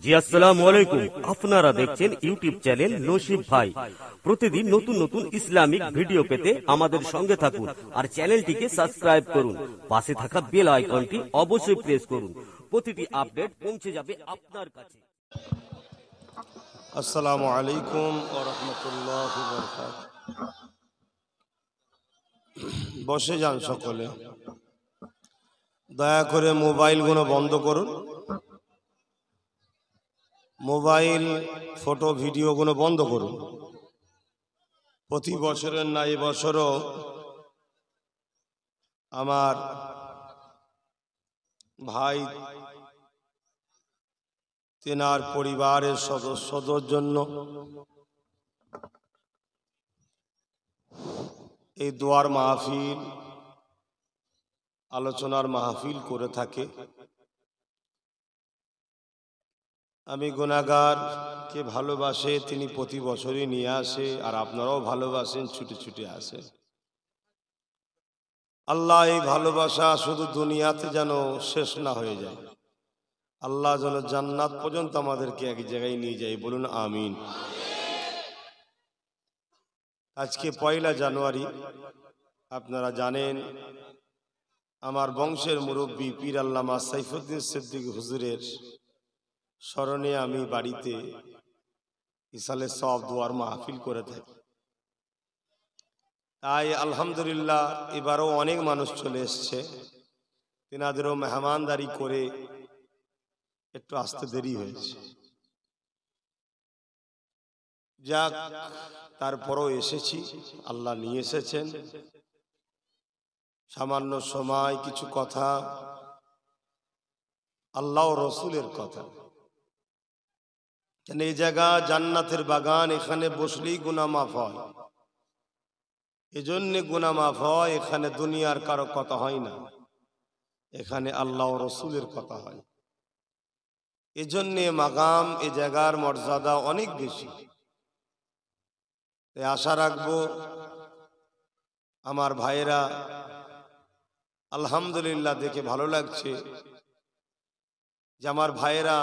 জি আসসালামু আলাইকুম। আপনারা দেখছেন ইউটিউব চ্যানেল নসিব ভাই। প্রতিদিন নতুন নতুন ইসলামিক ভিডিও পেতে আমাদের সঙ্গে থাকুন আর চ্যানেলটিকে সাবস্ক্রাইব করুন। পাশে থাকা বেল আইকনটি অবশ্যই প্রেস করুন। প্রতিটি আপডেট পৌঁছে যাবে আপনার কাছে। আসসালামু আলাইকুম ওয়া রাহমাতুল্লাহি ওয়া বারাকাতুহু। বসে যান সকলে, দয়া করে মোবাইলগুলো বন্ধ করুন। মোবাইল ফটো ভিডিওগুলো বন্ধ করুন। প্রতি বছরের না এবছরও আমার ভাই তেনার পরিবারের সদস্যদের জন্য এই দোয়ার মাহফিল, আলোচনার মাহফিল করে থাকে। আমি গুনাহগারকে ভালোবাসে, তিনি প্রতি বছরই নিয়ে আসে, আর আপনারাও ভালোবাসেন, ছুটে ছুটে আসেন। আল্লাহ এই ভালোবাসা শুধু দুনিয়াতে যেন শেষ না হয়ে যায়, আল্লাহ যেন জান্নাত পর্যন্ত আমাদেরকে এক জায়গায় নিয়ে যায়, বলুন আমিন। আজকে 1 জানুয়ারি, আপনারা জানেন আমার বংশের মুরব্বী পীর আল্লামা সাইফুদ্দিন সিদ্দিক হুজুরের স্মরণে আমি বাড়িতে ইসালে সব দোয়ার মাহফিল করে থাকি। তাই আলহামদুলিল্লাহ এবারও অনেক মানুষ চলে এসছে, তেনাদেরও মেহমানদারি করে একটু আসতে দেরি হয়েছে। যাক, তারপরও এসেছি, আল্লাহ নিয়ে এসেছেন। সামান্য সময় কিছু কথা, আল্লাহ ও রসুলের কথা। এই জায়গা জান্নাতের বাগান, এখানে বসলেই গুনাহ মাফ হয়। এজন্য গুনাহ মাফ হয়, এখানে দুনিয়ার কারো কথা হয় না, এখানে আল্লাহ ও রসুলের কথা হয়। এজন্য মাকাম, এ জায়গার মর্যাদা অনেক বেশি। আশা রাখবো আমার ভাইয়েরা, আলহামদুলিল্লাহ দেখে ভালো লাগছে যে আমার ভাইয়েরা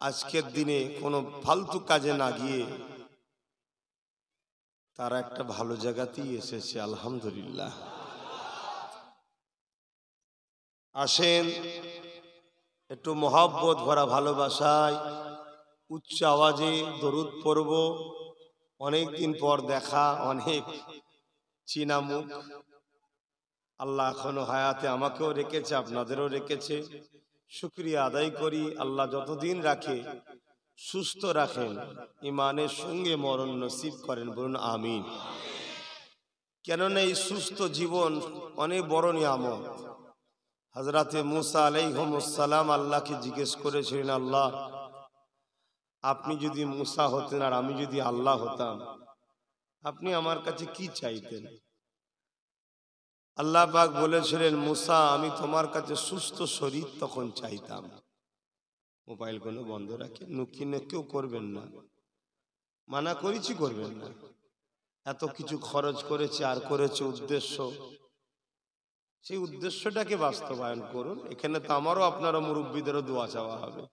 আজকের দিনে কোনো ফালতু কাজে না গিয়ে তারা একটা ভালো জায়গাতেই এসেছে, আলহামদুলিল্লাহ। আসেন, একটু মহব্বত ভরা ভালোবাসায় উচ্চ আওয়াজে দরুদ পড়ব। অনেকদিন পর দেখা, অনেক চীনা মুখ। আল্লাহ এখনো হায়াতে আমাকেও রেখেছে, আপনাদেরও রেখেছে। শুকরিয়া আদায় করি, আল্লাহ যতদিন রাখে সুস্থ রাখেন, ইমানের সঙ্গে মরণ নসিব করেন, বলুন আমিন। কেননা এই সুস্থ জীবন অনেক বড় নিয়ামত। হযরতে মুসা আলাইহিস সালাম আল্লাহকে জিজ্ঞেস করেছিলেন, আল্লাহ আপনি যদি মুসা হতেন আর আমি যদি আল্লাহ হতাম, আপনি আমার কাছে কি চাইতেন? আল্লাহ পাক বলেছিলেন, মুসা আমি তোমার কাছে সুস্থ শরীর তখন চাইতাম। মোবাইল গুলো বন্ধ রাখেন, নুকিনে কেউ করবেন না, মানা করেছি করবেন না। এত কিছু খরচ করেছে আর করেছে উদ্দেশ্য, সেই উদ্দেশ্যটাকে বাস্তবায়ন করুন। এখানে তো আমারও আপনারা মুরব্বীদেরও দোয়া চাওয়া হবে।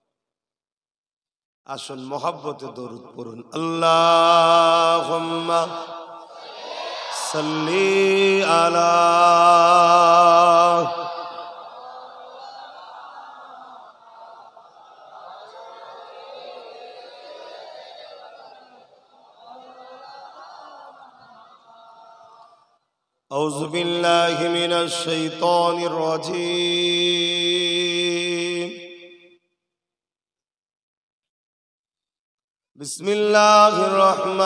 আসুন মহব্বতে দরুদ পড়ুন। আল্লাহুম্মা সাল্লি আলা أعوذ بالله من الشيطان الرجيم. بسم الله الرحمن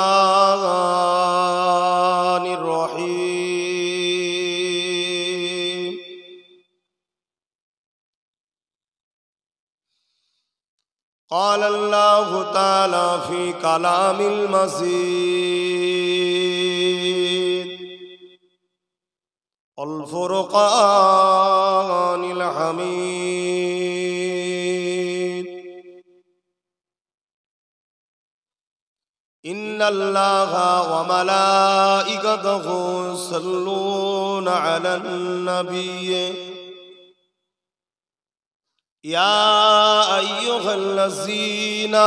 الرحيم. قال الله تعالى في كلام المجيد الفرقان الحميد. إن الله وملائكته يصلون على النبي ইয়া আইয়ুহাল্লাযীনা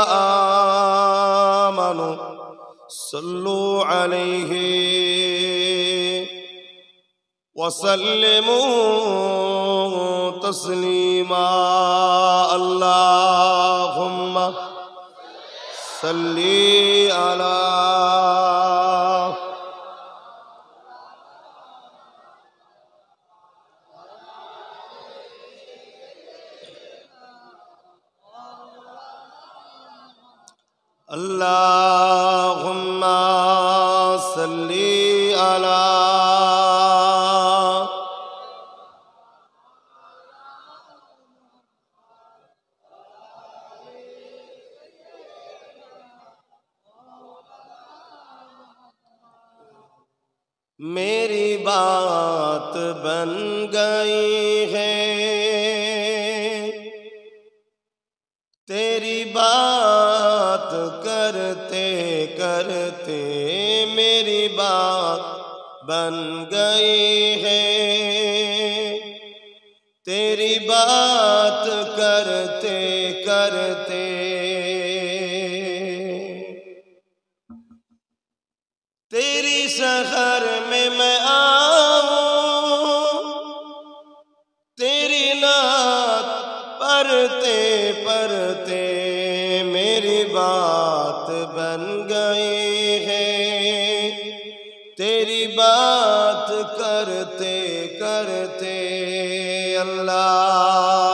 আমানু সাল্লু আলাইহি ওয়া সাল্লিমু তাসলিমা আল্লাহুম্মা সাল্লি আলা Allahumma salli ala मेरी बात बन गई है तेरी बात करते करते मेरी बात बन गई है तेरी बात करते करते तेरी शहर में मैं आऊं तेरी नात पढ़ते पढ़ते मेरी बात बन गई है तेरी बात करते करते अल्लाहुम्मा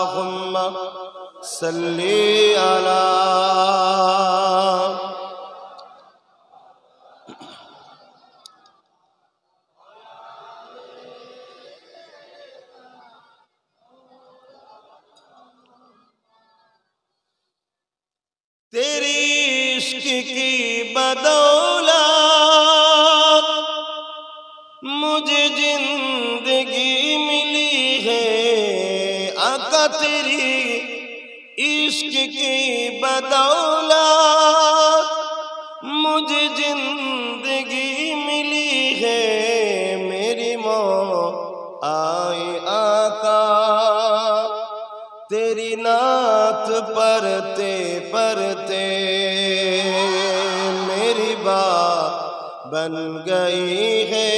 सल्ली अला तेरी इश्क की बदौलत मुझे जिंदगी मिली है आका तेरी इश्क की बदौलत मुझे जिंदगी मिली है मेरी मौत आए आका तेरी नात पढ़ते पढ़ते मेरी बात बन गई है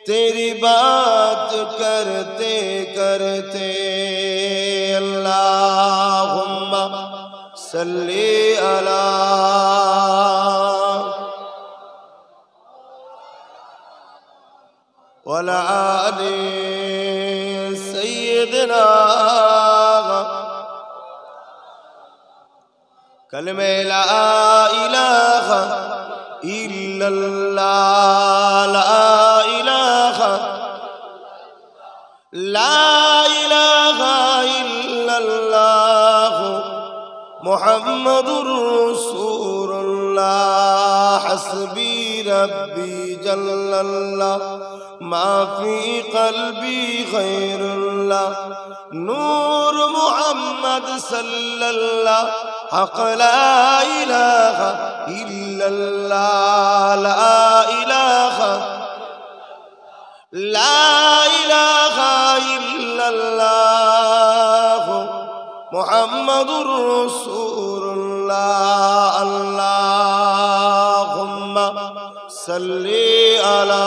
तेरी बात करते करते अल्लाहुम्मा सल्ली अला वला आले सय्यदना कलमे ला इलाहा इल्लल्लाह ला इलाहा इल्लल्लाह मुहम्मदुर रसूलुल्लाह हस्बी रब्बी जल्लल्लाह मा फी क़ल्बी ग़ैरुल्लाह नूर मुहम्मद सल्लल्लाह हक़ ला इलाहा इल्लल्लाह ला इलाहा इल्लल्लाह मुहम्मदुर रसूलुल्लाह अल्लाहुम्मा सल्ली अला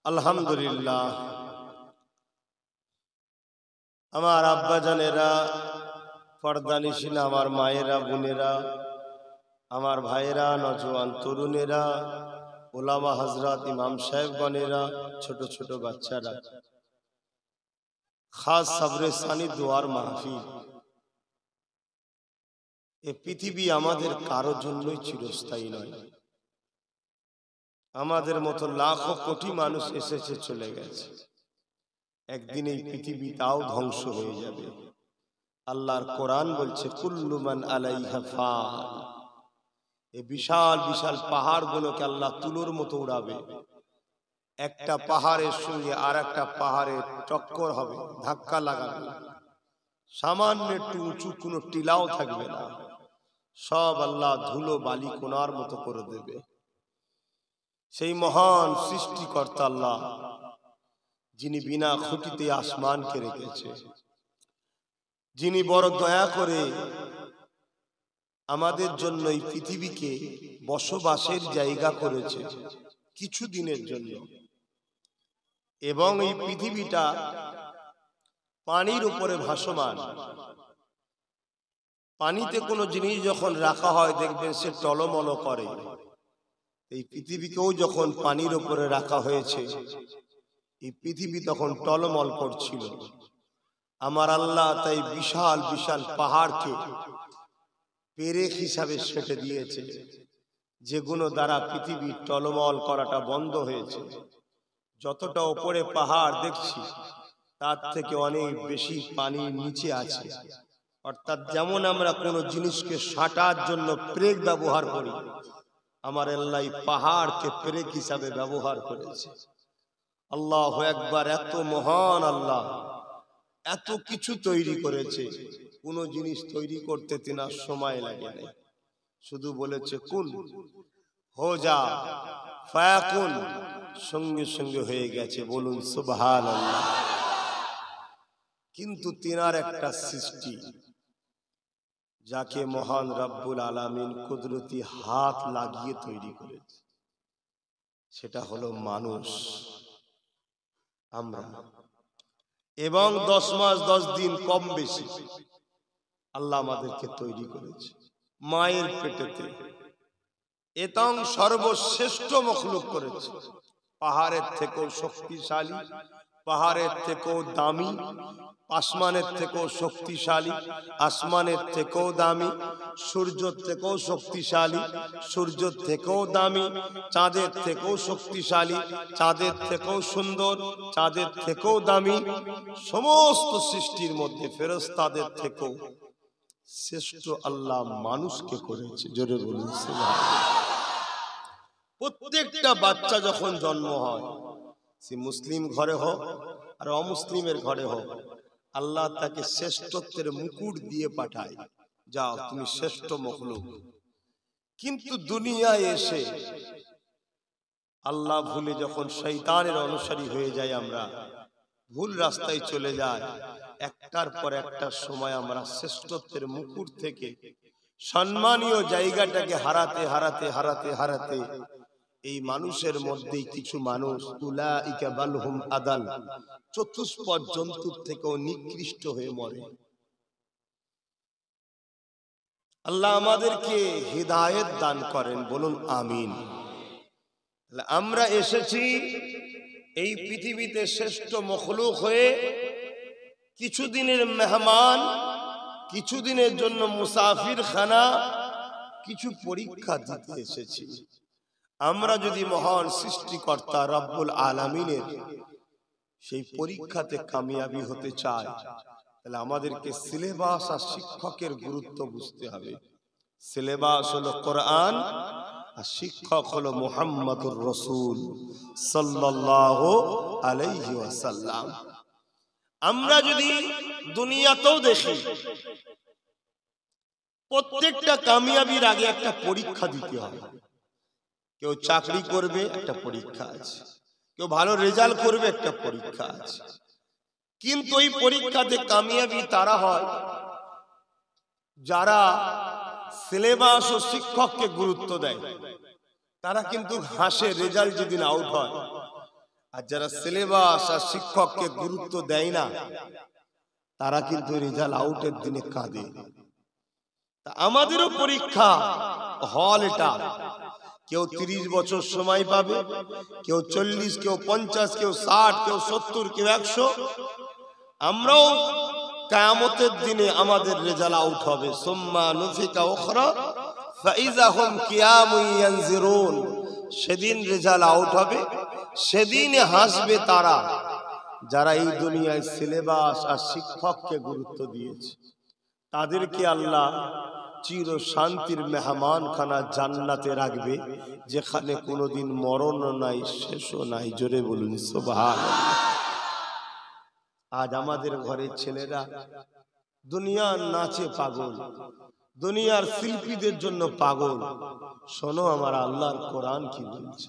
আলহামদুলিল্লাহ আমার আব্বা জানেরা পর্দানিশীল আমার মায়েরা বোনেরা আমার ভাইয়েরা নওজোয়ান তরুণেরা ওলামা হযরত ইমাম সাহেবগণেরা ছোট ছোট বাচ্চারা খাস সবরে সানি দোয়ার মাহফিল এই পৃথিবী আমাদের কারোর জন্যই চিরস্থায়ী নয় আমাদের মতো লাখো কোটি মানুষ এসেছে চলে গেছে একদিন এই পৃথিবী তাও ধ্বংস হয়ে যাবে আল্লাহর কোরআন বলছে কুল্লু মান আলাইহা ফান এই বিশাল বিশাল পাহাড়গুলোকে আল্লাহ তুলোর মতো উড়াবে একটা পাহাড়ের সঙ্গে আরেকটা পাহাড়ের টক্কর হবে ধাক্কা লাগাবে সামান্য একটু উঁচু কোনো টিলাও থাকবে না, সব আল্লাহ ধুলো বালি কোনার মতো করে দেবে। সেই মহান সৃষ্টিকর্তা আল্লাহ, যিনি বিনা খুঁটিতে আসমানকে রেখেছে, যিনি বড় দয়া করে আমাদের জন্য এই পৃথিবীকে বসবাসের জায়গা করেছে কিছু দিনের জন্য, এবং এই পৃথিবীটা পানির উপরে ভাসমান। পানিতে কোনো জিনিস যখন রাখা হয় দেখবেন সে টলমল করে। এই পৃথিবীকেও যখন পানির উপরে রাখা হয়েছে, এই পৃথিবী তখন টলমল করছিল। আমার আল্লাহ তাই বিশাল বিশাল পাহাড়কে পেরেক হিসাবে সেটে দিয়েছে, যেগুলো দ্বারা পৃথিবী টলমল করাটা বন্ধ হয়েছে। যতটা উপরে পাহাড় দেখছি তার থেকে অনেক বেশি পানির নিচে আছে। অর্থাৎ যেমন আমরা কোনো জিনিসকে সাঁটার জন্য পেরেক ব্যবহার করি, আমার আল্লাহ পাহাড়কে পেরেক হিসাবে ব্যবহার করেছে। আল্লাহু আকবার! এত মহান আল্লাহ, এত কিছু তৈরি করেছে। কোন জিনিস তৈরি করতে তিনার সময় লাগে না, শুধু বলেছে কুন হো যা ফায়াকুন, সঙ্গে সঙ্গে হয়ে গেছে। বলুন সুবহানাল্লাহ। কিন্তু তিনার একটা সৃষ্টি, যাকে মহান রব্বুল আলামিন কুদরতি হাত লাগিয়ে তৈরি করেছে, সেটা হলো মানুষ, আমরা। এবং 10 মাস 10 দিন কম বেশি আল্লাহ আমাদেরকে তৈরি করেছে মায়ের পেটেতে। এতং সর্বশ্রেষ্ঠ মখলুক করেছে। পাহাড়ের থেকেও শক্তিশালী, পাহাড়ের থেকেও দামি, আসমানের থেকেও শক্তিশালী, আসমানের থেকেও দামি, সূর্যের থেকেও শক্তিশালী, সূর্যের থেকেও দামি, চাঁদের থেকেও শক্তিশালী, চাঁদের থেকেও সুন্দর, চাঁদের থেকেও দামি। সমস্ত সৃষ্টির মধ্যে ফেরেশতাদের থেকেও শ্রেষ্ঠ আল্লাহ মানুষকে করেছে। জোরে বলুন সুবহানাল্লাহ। প্রত্যেকটা বাচ্চা যখন জন্ম হয়, সে মুসলিম ঘরে হোক আর অমুসলিমের ঘরে হোক, আল্লাহ তাকে শ্রেষ্ঠত্বের মুকুট দিয়ে পাঠায়, যাও তুমি শ্রেষ্ঠ মখলুক। কিন্তু দুনিয়ায় এসে আল্লাহ ভুলে যখন শয়তানের অনুসারী হয়ে যায়, আমরা ভুল রাস্তায় চলে যাই, একটার পর একটা সময় আমরা শ্রেষ্ঠত্বের মুকুট থেকে সম্মানীয় জায়গাটাকে হারাতে হারাতে হারাতে হারাতে এই মানুষের মধ্যেই কিছু মানুষ উলাইকা বালহুম আদাল, চতুষ্পদ জন্তুর থেকেও নিকৃষ্ট হয়ে মরে। আল্লাহ আমাদেরকে হিদায়াত দান করেন, বলুন আমিন। আমরা এসেছি এই পৃথিবীতে শ্রেষ্ঠ মখলুক হয়ে, কিছুদিনের মেহমান, কিছুদিনের জন্য মুসাফির খানা, কিছু পরীক্ষা দিতে এসেছি। আমরা যদি মহান সৃষ্টিকর্তা রব্বুল আলামিনের সেই পরীক্ষাতে কামিয়াবি হতে চাই, তাহলে আমাদেরকে সিলেবাস আর শিক্ষকের গুরুত্ব বুঝতে হবে। সিলেবাস হলো কোরআন, আর শিক্ষক হলো মুহাম্মদুর রাসূল সাল্লাল্লাহু আলাইহি ওয়াসাল্লাম। আমরা যদি দুনিয়াতেও দেখি, প্রত্যেকটা কামিয়াবির আগে একটা পরীক্ষা দিতে হয়। কেউ চাকরি করবে, একটা পরীক্ষা আছে। কেউ ভালো রেজাল্ট করবে, একটা পরীক্ষা আছে। কিন্তু এই পরীক্ষাতে কামিয়াবি তারা হয় যারা সিলেবাস ও শিক্ষককে গুরুত্ব দেয়। তারা কিন্তু হাসে রেজাল্ট যেদিন আউট হয়। আর যারা সিলেবাস আর শিক্ষককে গুরুত্ব দেয় না, তারা কিন্তু রেজাল্ট আউটের দিনে কাঁদে। তা আমাদেরও পরীক্ষা হল এটা। কেউ 30 বছর সময় পাবে, কেউ 40, কেউ 50, কেউ 60, কেউ 70, কেউ 100। আমরাও কিয়ামতের দিনে আমাদের রেজাল্ট আউট হবে। সুম্মা নুফিকা উখরা ফাইযা হুম কিয়ামুন ইয়ানজিরুন। সেদিন রেজাল্ট আউট হবে, সেদিনে হাসবে তারা যারা এই দুনিয়ায় সিলেবাস আর শিক্ষককে গুরুত্ব দিয়েছে। তাদেরকে আল্লাহ চির শান্তির মেহমান খানা জান্নাতে রাখবে, যেখানে কোনোদিন মরণ নাই, শেষও নাই। জোরে বলুন সুবহানাল্লাহ। আজ আমাদের ঘরের ছেলেরা দুনিয়ার নাচে পাগল, দুনিয়ার শিল্পীদের জন্য পাগল। শোনো আমার আল্লাহর কোরআন কি বলছে,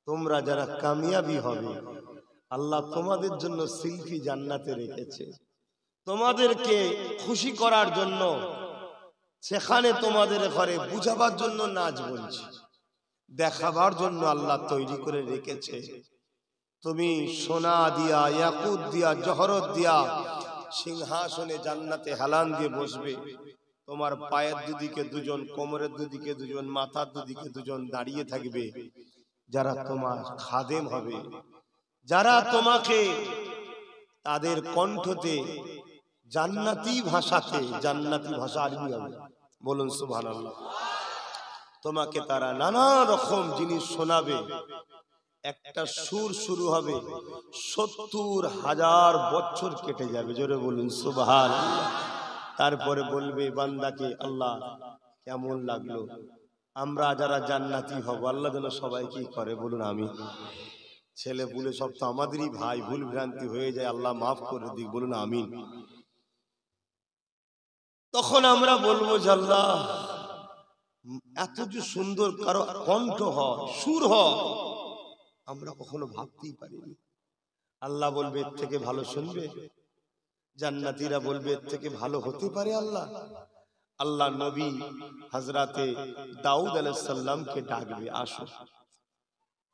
তোমরা যারা কামিয়াবি হবে আল্লাহ তোমাদের জন্য শিল্পী জান্নাতে রেখেছে। তোমাদেরকে খুশি করার জন্য সেখানে তোমাদের ঘরে বুঝাবার জন্য নাচ বলছি, দেখাবার জন্য আল্লাহ তৈরি করে রেখেছে। তুমি সোনা দিয়া, ইয়াকুত দিয়া, জহরত দিয়া সিংহাসনে জান্নাতে হেলান দিয়ে বসবে। তোমার পায়ের দুদিকে দুজন, কোমরের দুদিকে দুজন, মাথার দুদিকে দুজন দাঁড়িয়ে থাকবে, যারা তোমার খাদেম হবে, যারা তোমাকে তাদের কণ্ঠতে জান্নাতি ভাষাতে, জান্নাতি ভাষা আরবি হবে, বলুন সুবহানাল্লাহ, তোমাকে তারা নানা রকম জিনিস শোনাবে। একটা সুর শুরু হবে, ৭০,০০০ বছর কেটে যাবে, জোরে বলুন সুবহানাল্লাহ। তারপরে বলবে বান্দাকে, আল্লাহ কেমন লাগলো, আমরা যারা জান্নাতি হব আল্লাহ যেন সবাইকে করে, বলুন আমি। ছেলে বলে সব তো আমাদেরই ভাই, ভুল ভ্রান্তি হয়ে যায়, আল্লাহ মাফ করে দিক, বলুন আমিন। তখন আমরা বলবো যে আল্লাহ এত যে সুন্দর কারো কণ্ঠ হয়, সুর হয়, আমরা কখনো ভাবতেই পারিনি। আল্লাহ বলবে এর থেকে ভালো শুনবে? জান্নাতীরা বলবে এর থেকে ভালো হতে পারে? আল্লাহ আল্লাহ নবী হযরতে দাউদ আলাইহিস সালামকে ডাকবে, আসো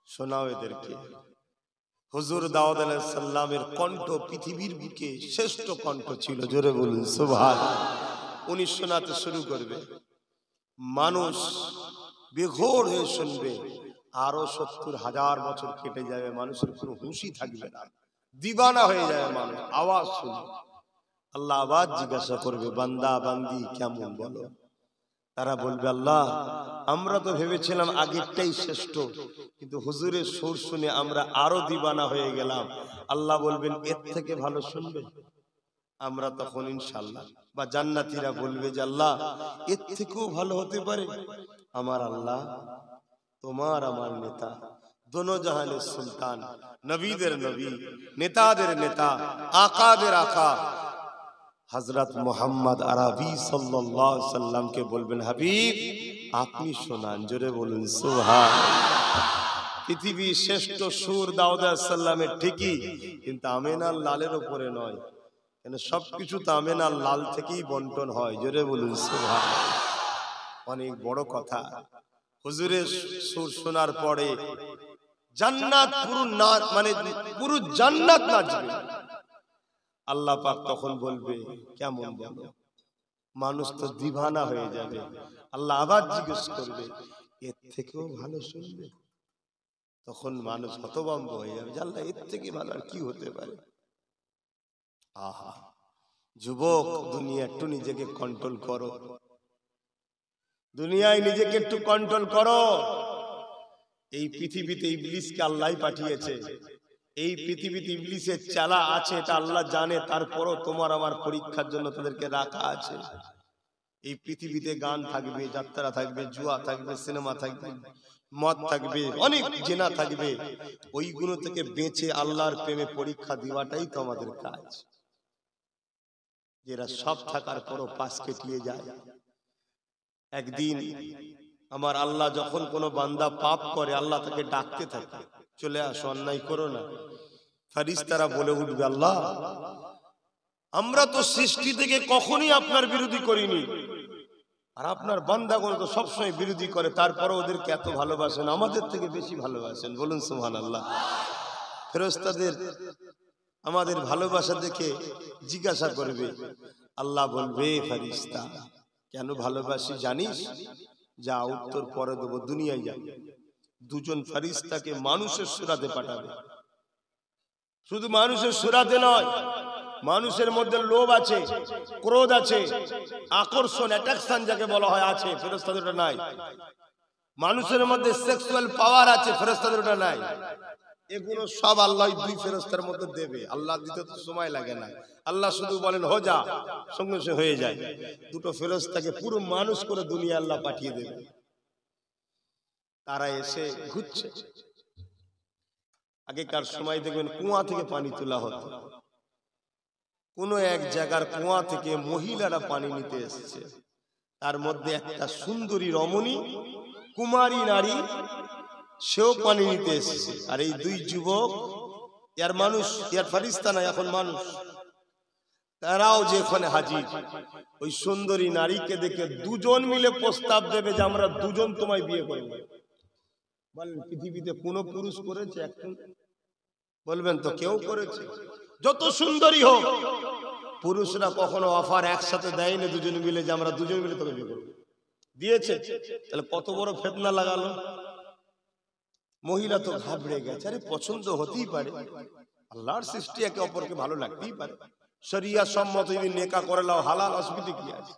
শোনাও এদেরকে। হুজুর দাউদ আলাইহিস সালামের কণ্ঠ পৃথিবীর বুকে শ্রেষ্ঠ কণ্ঠ ছিল, জোরে বলুন সুবহানাল্লাহ। উনি শোনাতে শুরু করবে, মানুষ বেঘোর হয়ে শুনবে। আরো ৭০,০০০ বছর কেটে যাবে, মানুষের কোনো হুঁশই থাকবে না, দিবানা হয়ে যাবে মানুষ, আওয়াজ শুনবে। আল্লাহ আবার জিজ্ঞাসা করবে, বান্দা বান্দি কেমন বলো? তারা বলবে, আল্লাহ আমরা তো ভেবেছিলাম আগেরটাই শ্রেষ্ঠ, কিন্তু হুজুরের সুর শুনে আমরা আরো দিবানা হয়ে গেলাম। আল্লাহ বলবেন এর থেকে ভালো শুনবে? আমরা তখন ইনশাআল্লাহ, বা জান্নাতীরা বলবে যে আল্লাহ এর থেকেও ভালো হতে পারে। আমার আল্লাহ তোমার আমার নেতা, দোনো জাহানের সুলতান, নবীদের নবী, নেতাদের নেতা, আকাদের আকা হযরত মুহাম্মদ আরবি সাল্লাল্লাহু আলাইহি সাল্লামকে বলবেন, হাবিব আপনি শোনান, জোরে বলুন সুবহানাল্লাহ। পৃথিবীর শ্রেষ্ঠ সুর দাউদ আলাইহিস সালামের ঠিকই, কিন্তু আমেনার লালের উপরে নয়, কেন সবকিছু তো আমেনার লাল থেকেই বন্টন হয়, জোরে বলুন সুবহানাল্লাহ। অনেক বড় কথা। হুজুরের সুর শোনার পরে জান্নাত পুরো না, মানে পুরো জান্নাত নাচবে। আল্লাহ পাক তখন বলবে কেমন বলো? মানুষ তো দিবানা হয়ে যাবে। আল্লাহ আবার জিজ্ঞেস করবে এর থেকেও ভালো শুনবে? তখন মানুষ হতভম্ব হয়ে যাবে, আল্লাহ এর থেকে ভালো আর কি হতে পারে? আহা যুবক, দুনিয়া একটু নিজেকে কন্ট্রোল করো, দুনিয়ায় নিজেকে একটু কন্ট্রোল করো। এই পৃথিবীতে ইবলিসকে আল্লাহই পাঠিয়েছে, এই পৃথিবীতে ইবলিসের চালা আছে এটা আল্লাহ জানে, তারপরও তোমার আমার পরীক্ষার জন্য তাদেরকে রাখা আছে। এই পৃথিবীতে গান থাকবে, যাত্রা থাকবে, জুয়া থাকবে, সিনেমা থাকবে, মদ থাকবে, অনেক জেনা থাকবে। ওইগুলো থেকে বেঁচে আল্লাহর প্রেমে পরীক্ষা দেওয়াটাই তো আমাদের কাজ। যেটা সব থাকার পরও পাশ কেটিয়ে যায়। একদিন আমার আল্লাহ যখন কোনো বান্দা পাপ করে, আল্লাহ তাকে ডাকতে থাকে, চলে আসো, অন্যায় করো না। ফেরেশতারা বলে উঠবে, আল্লাহ আমরা তো সৃষ্টি থেকে কখনোই আপনার বিরোধী করিনি, আর আপনার বান্দাগণ তো সবসময় বিরোধী করে, তারপরে ওদেরকে এত ভালোবাসেন, আমাদের থেকে বেশি ভালোবাসেন, বলুন সুবহানাল্লাহ। ফেরেশতাদের আমাদের ভালোবাসা দেখে জিজ্ঞাসা করবে, আল্লাহ বলবে, ফেরেশতা কেন ভালোবাসি জানিস? যা উত্তর পরে দেবো, দুনিয়ায় যা। দুজন ফেরেশতাকে মানুষের সূরাতে পাঠাবে। শুধু মানুষের সূরাতে নয়, মানুষের মধ্যে লোভ আছে, ক্রোধ আছে, আকর্ষণ, অ্যাট্রাকশন যাকে বলা হয় আছে, ফেরেশতাদের ওটা নাই। মানুষের মধ্যে সেক্সুয়াল পাওয়ার আছে, ফেরেশতাদের ওটা নাই। এগুলো সব আল্লাহ দুই ফেরেশতার মধ্যে দেবে। আল্লাহ দিতে তো সময় লাগে না, আল্লাহ শুধু বলেন হো যা, সঙ্গে সঙ্গে হয়ে যায়। দুটো ফেরেশতাকে পুরো মানুষ করে দুনিয়া আল্লাহ পাঠিয়ে দেবে। তারা এসে ঘুরছে। আগেকার সময় দেখবেন কুয়া থেকে পানি তোলা হতো, কোনো এক জায়গার কুয়া থেকে মহিলারা পানি নিতে এসেছে। তার মধ্যে একটা সুন্দরী রমণী কুমারী নারী, সেও পানি নিতে এসেছে। আর এই দুই যুবক, ইয়ার মানুষ, ইয়ার ফারিস্তা না, এখন মানুষ, তারাও যেখানে হাজির। ওই সুন্দরী নারীকে দেখে দুজন মিলে প্রস্তাব দেবে যে আমরা দুজন তোমায় বিয়ে করবো। বলেন পৃথিবীতে কোন পুরুষ করেছে? একজন বলবেন তো কেউ করেছে? যত সুন্দরী হোক, পুরুষরা কখনো অফার একসাথে দেয়নি দুজন মিলে যে আমরা দুজন মিলে তোকে বিয়ে করবো। দিয়েছে? তাহলে কত বড় ফেতনা লাগালো। মহিলা তো ঘাবড়ে গেছে। আরে পছন্দ হতেই পারে, আল্লাহর সৃষ্টি, একে অপরকে ভালো লাগতেই পারে। শরিয়া সম্মত যদি নেকা করে লাও হালাল, অসুবিধা কি আছে?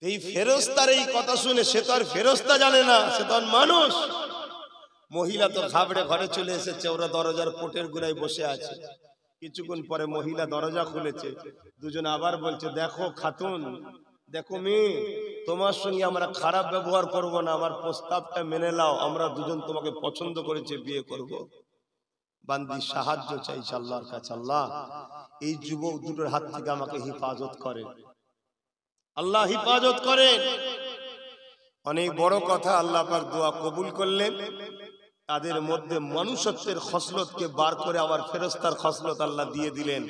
এই ফেরেশতার এই কথা শুনে, সে তো আর ফেরেশতা জানে না, সে তো আর মানুষ। মহিলা তো ঘাবড়ে ঘরে চলে এসেছে, ওরা দরজার পোটের গুড়ায় বসে আছে। কিছুক্ষণ পরে মহিলা দরজা খুলেছে, দুজন আবার বলছে, দেখো খাতুন, দেখো মেয়ে, তোমার সঙ্গে আমরা খারাপ ব্যবহার করব না, আমার প্রস্তাবটা মেনে নাও, আমরা দুজন তোমাকে পছন্দ করেছে, বিয়ে করব। বান্দি সাহায্য চাইছে আল্লাহর কাছে, আল্লাহ এই যুবক দুটোর হাত থেকে আমাকে হেফাজত করেন, আল্লাহ হেফাজত করেন। অনেক বড় কথা, আল্লাহ পাক দোয়া কবুল করলেন। তাদের মধ্যে মানুষত্বের খসলতকে বার করে আবার ফেরেশতার খসলত আল্লাহ দিয়ে দিলেন।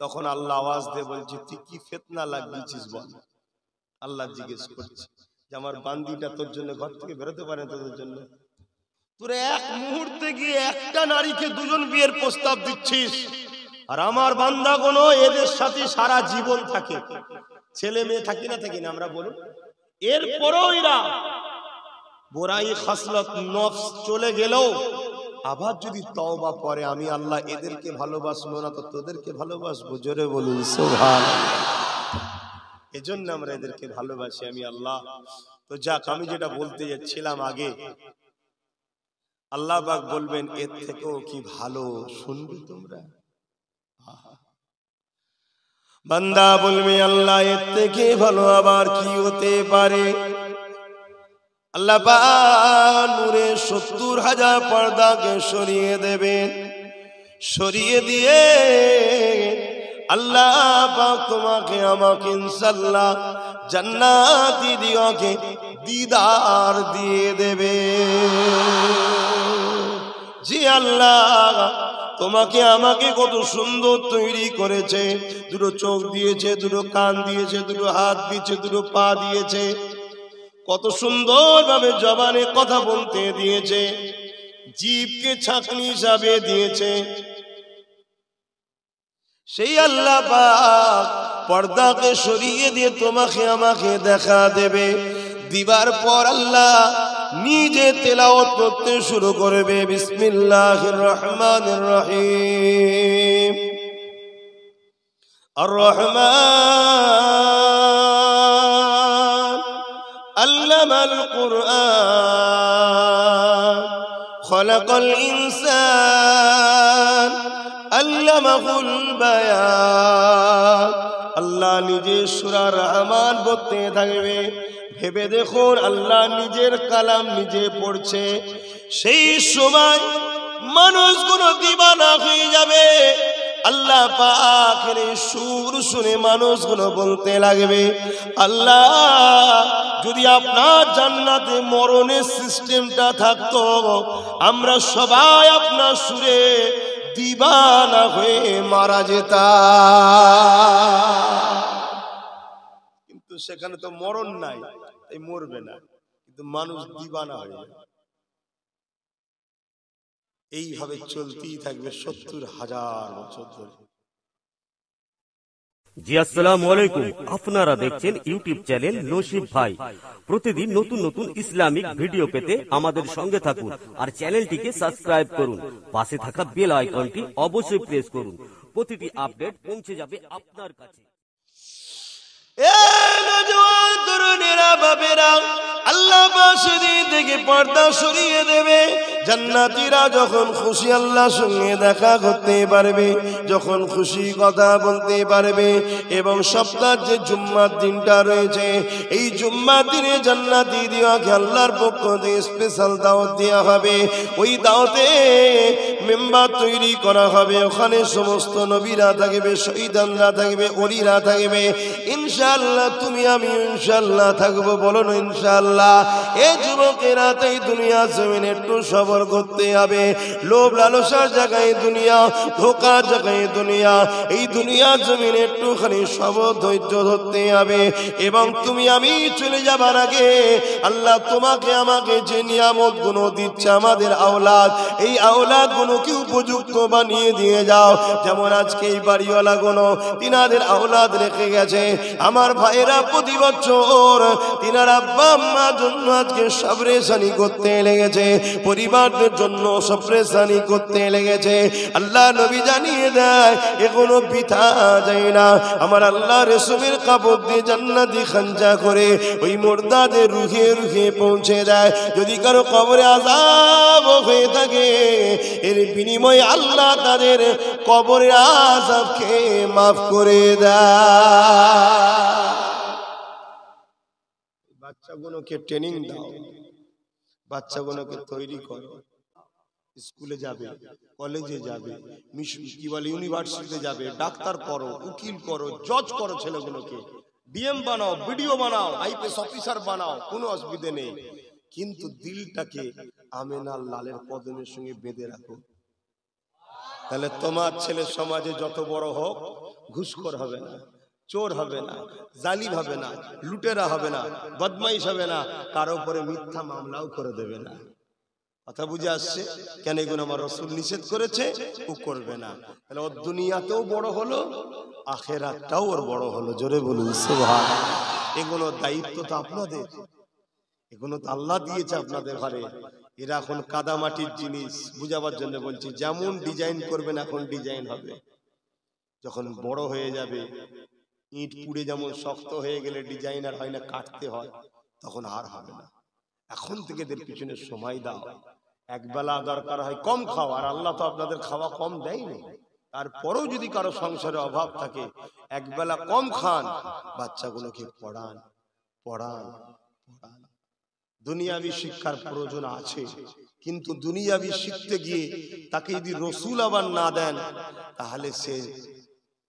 তখন আল্লাহ আওয়াজ দিয়ে বলছে, তুই কি ফিতনা লাগিয়েছিস বল। আল্লাহ জিজ্ঞেস করছে যে আমার বান্দিটা তোর জন্য ঘর থেকে বেরোতে পারে তোদের জন্য? তোরা এক মুহূর্তে গিয়ে একটা নারীকে দুজন বিয়ের প্রস্তাব দিচ্ছিস, আর আমার বান্দাগুলো এদের সাথে সারা জীবন থাকে। ছেলে মেয়ে থাকি না থাকি না আমরা বলুন, এরপরও এরা বোরাই খাসলত নফস চলে গেলেও আবার যদি তওবা পড়ে, আমি আল্লাহ এদেরকে ভালোবাসবো না তো তোদেরকে ভালোবাসবো। জোরে বলুন সুবহানাল্লাহ। এজন্য আমরা এদেরকে ভালোবাসি আমি আল্লাহ। তো যাক, আমি যেটা বলতে যাচ্ছিলাম আগে, আল্লাহ পাক বলবেন এর থেকেও কি ভালো শুনবে তোমরা? বান্দা বলবে আল্লাহ এর থেকে ভালো আবার কি হতে পারে? আল্লাহ পাক নূরে ৭০,০০০ পর্দাকে সরিয়ে দেবেন। সরিয়ে দিয়ে আল্লাহ পাক তোমাকে আমাকে ইনশাআল্লাহ জান্নাতি দিওকে দিদার দিয়ে দেবে। জি আল্লাহ তোমাকে আমাকে কত সুন্দর তৈরি করেছে, দুটো চোখ দিয়েছে, দুটো কান দিয়েছে, দুটো হাত দিয়েছে, দুটো পা দিয়েছে, কত সুন্দর ভাবে জবানে কথা বলতে দিয়েছে, জিভকে ছাঁকনি হিসাবে দিয়েছে। সেই আল্লাহ পাক পর্দাকে সরিয়ে দিয়ে তোমাকে আমাকে দেখা দেবে। দিবার পর আল্লাহ নিজে তেলাওয়াত করতে শুরু করবে, বিসমিল্লাহির রহমানির রহিম। আর রহমান আল্লামাল কুরআন খলাকাল ইনসান আল্লামাহুল বায়ান। আল্লাহ নিজে সূরা রহমান বলতে থাকবে। ভেবে দেখুন, আল্লাহ নিজের কালাম নিজে পড়ছে। সেই সময় মানুষগুলো দিবানা হয়ে যাবে। আল্লাহ পাকের সুর শুনে মানুষগুলো বলতে লাগবে, আল্লাহ যদি আপনার জান্নাতে মরণের সিস্টেমটা থাকতো, আমরা সবাই আপনার সুরে দিবানা হয়ে মারা যেতাম। কিন্তু সেখানে তো মরণ নাই, তাই মরবে না, কিন্তু মানুষ দিবানা হয়ে যাবে। এইভাবে চলতেই থাকবে ৭০,০০০ বছর ধরে। জি আসসালামু আলাইকুম, আপনারা দেখছেন ইউটিউব চ্যানেল নসিব ভাই। প্রতিদিন নতুন নতুন ইসলামিক ভিডিও পেতে আমাদের সঙ্গে থাকুন আর চ্যানেলটিকে সাবস্ক্রাইব করুন। পাশে থাকা বেল আইকনটি অবশ্যই প্রেস করুন, প্রতিটি আপডেট পৌঁছে যাবে আপনার কাছে। আল্লাহ সেদিন থেকে পর্দা সরিয়ে দেবে। জান্নাতীরা যখন খুশি আল্লাহর সঙ্গে দেখা করতে পারবে, যখন খুশি কথা বলতে পারবে, এবং সপ্তাহের যে জুম্মার দিনটা রয়েছে, এই জুম্মার দিনে জান্নাতি দিওয়াকে আল্লাহর পক্ষ থেকে স্পেশাল দাওয়াত দেওয়া হবে। ওই দাওয়াতে মেম্বার তৈরি করা হবে, ওখানে সমস্ত নবীরা থাকবে, শহীদানরা থাকবে, ওলিরা থাকবে। ইনশাআল্লাহ তুমি আমি ইনশাআল্লাহ থাকবো, বলো না ইনশাআল্লাহ। এই যুবকেরা তাই দুনিয়া জমিনে একটু সবর করতে হবে। লোভ লালসার জায়গায় দুনিয়া, ধোকার জায়গায় দুনিয়া, এই দুনিয়া জমিনে একটুখানি সবর ধৈর্য ধরতে হবে। এবং তুমি আমি চলে যাবার আগে আল্লাহ তোমাকে আমাকে যে নিয়ামত গুলো দিচ্ছে আমাদের আওলাদ, এই আওলাদ গুলোকে উপযুক্ত বানিয়ে দিয়ে যাও। যেমন আজকে এই বাড়িওয়ালা গুলো তিনাদের আওলাদ রেখে গেছে, আমার ভাইয়েরা প্রতি বছর তিনার আব্বা আম্মার জন্য আজকে সবরেশানি করতে লেগেছে, পরিবারদের জন্য সবরেশানি করতে লেগেছে। আল্লাহ নবী জানিয়ে দেয় এ কোনো বৃথা যায় না। আমার আল্লাহ রসুলের কাপড় দিয়ে জান্নাতি খাঞ্জা করে ওই মুর্দাদের রুহে রুহে পৌঁছে দেয়। যদি কারো কবরে আযাব হয়ে থাকে, এর বিনিময়ে আল্লাহ তাদের কবরের আযাবকে মাফ করে দেয়। বাচ্চাগুলোকে ট্রেনিং দাও, বাচ্চাগুলোকে তৈরি করো, স্কুলে যাবে, কলেজে যাবে, কি বলে ইউনিভার্সিটিতে যাবে, ডাক্তার করো, উকিল করো, জজ করো, ছেলেগুলোকে ডিএম বানাও, বিডিও বানাও, আইপিএস অফিসার বানাও, কোনো অসুবিধে নেই। কিন্তু দিলটাকে আমেনার লালের কদমের সঙ্গে বেঁধে রাখো। তাহলে তোমার ছেলে সমাজে যত বড় হোক ঘুষখোর হবে না, চোর হবে না, জালিম হবে না, লুটেরা হবে না, বদমাইশ হবে না, কারো উপরে মিথ্যা মামলাও করে দেবে না। কথা বুঝে আসছে? কেন এগুলো আমার রসুল নিষেধ করেছে, ও করবে না। তাহলে ওর দুনিয়াতেও বড় হলো, আখেরাতটাও ওর বড় হলো। জোরে বলুন সুবহানাল্লাহ। এগুলো দায়িত্ব তো আপনাদের, এগুলো তো আল্লাহ দিয়েছে আপনাদের ঘরে। এরা এখন কাদামাটির জিনিস, বুঝাবার জন্য বলছি, যেমন ডিজাইন করবেন এখন ডিজাইন হবে, যখন বড় হয়ে যাবে, ইট পুড়ে যেমন শক্ত হয়ে গেলে ডিজাইনার হয় না, কাটতে হয়, তখন আর হবে না। এখন থেকে এদের পিছনে সময় দাও। একবেলা দরকার হয় কম খাও, আর আল্লাহ তো আপনাদের খাওয়া কম দেয়নি। তারপরেও যদি কারো সংসারে অভাব থাকে, একবেলা কম খান, বাচ্চাগুলোকে পড়ান পড়ান পড়ান। দুনিয়াবি শিক্ষার প্রয়োজন আছে, কিন্তু দুনিয়াবি শিখতে গিয়ে তাকে যদি রসুল আবার না দেন, তাহলে সে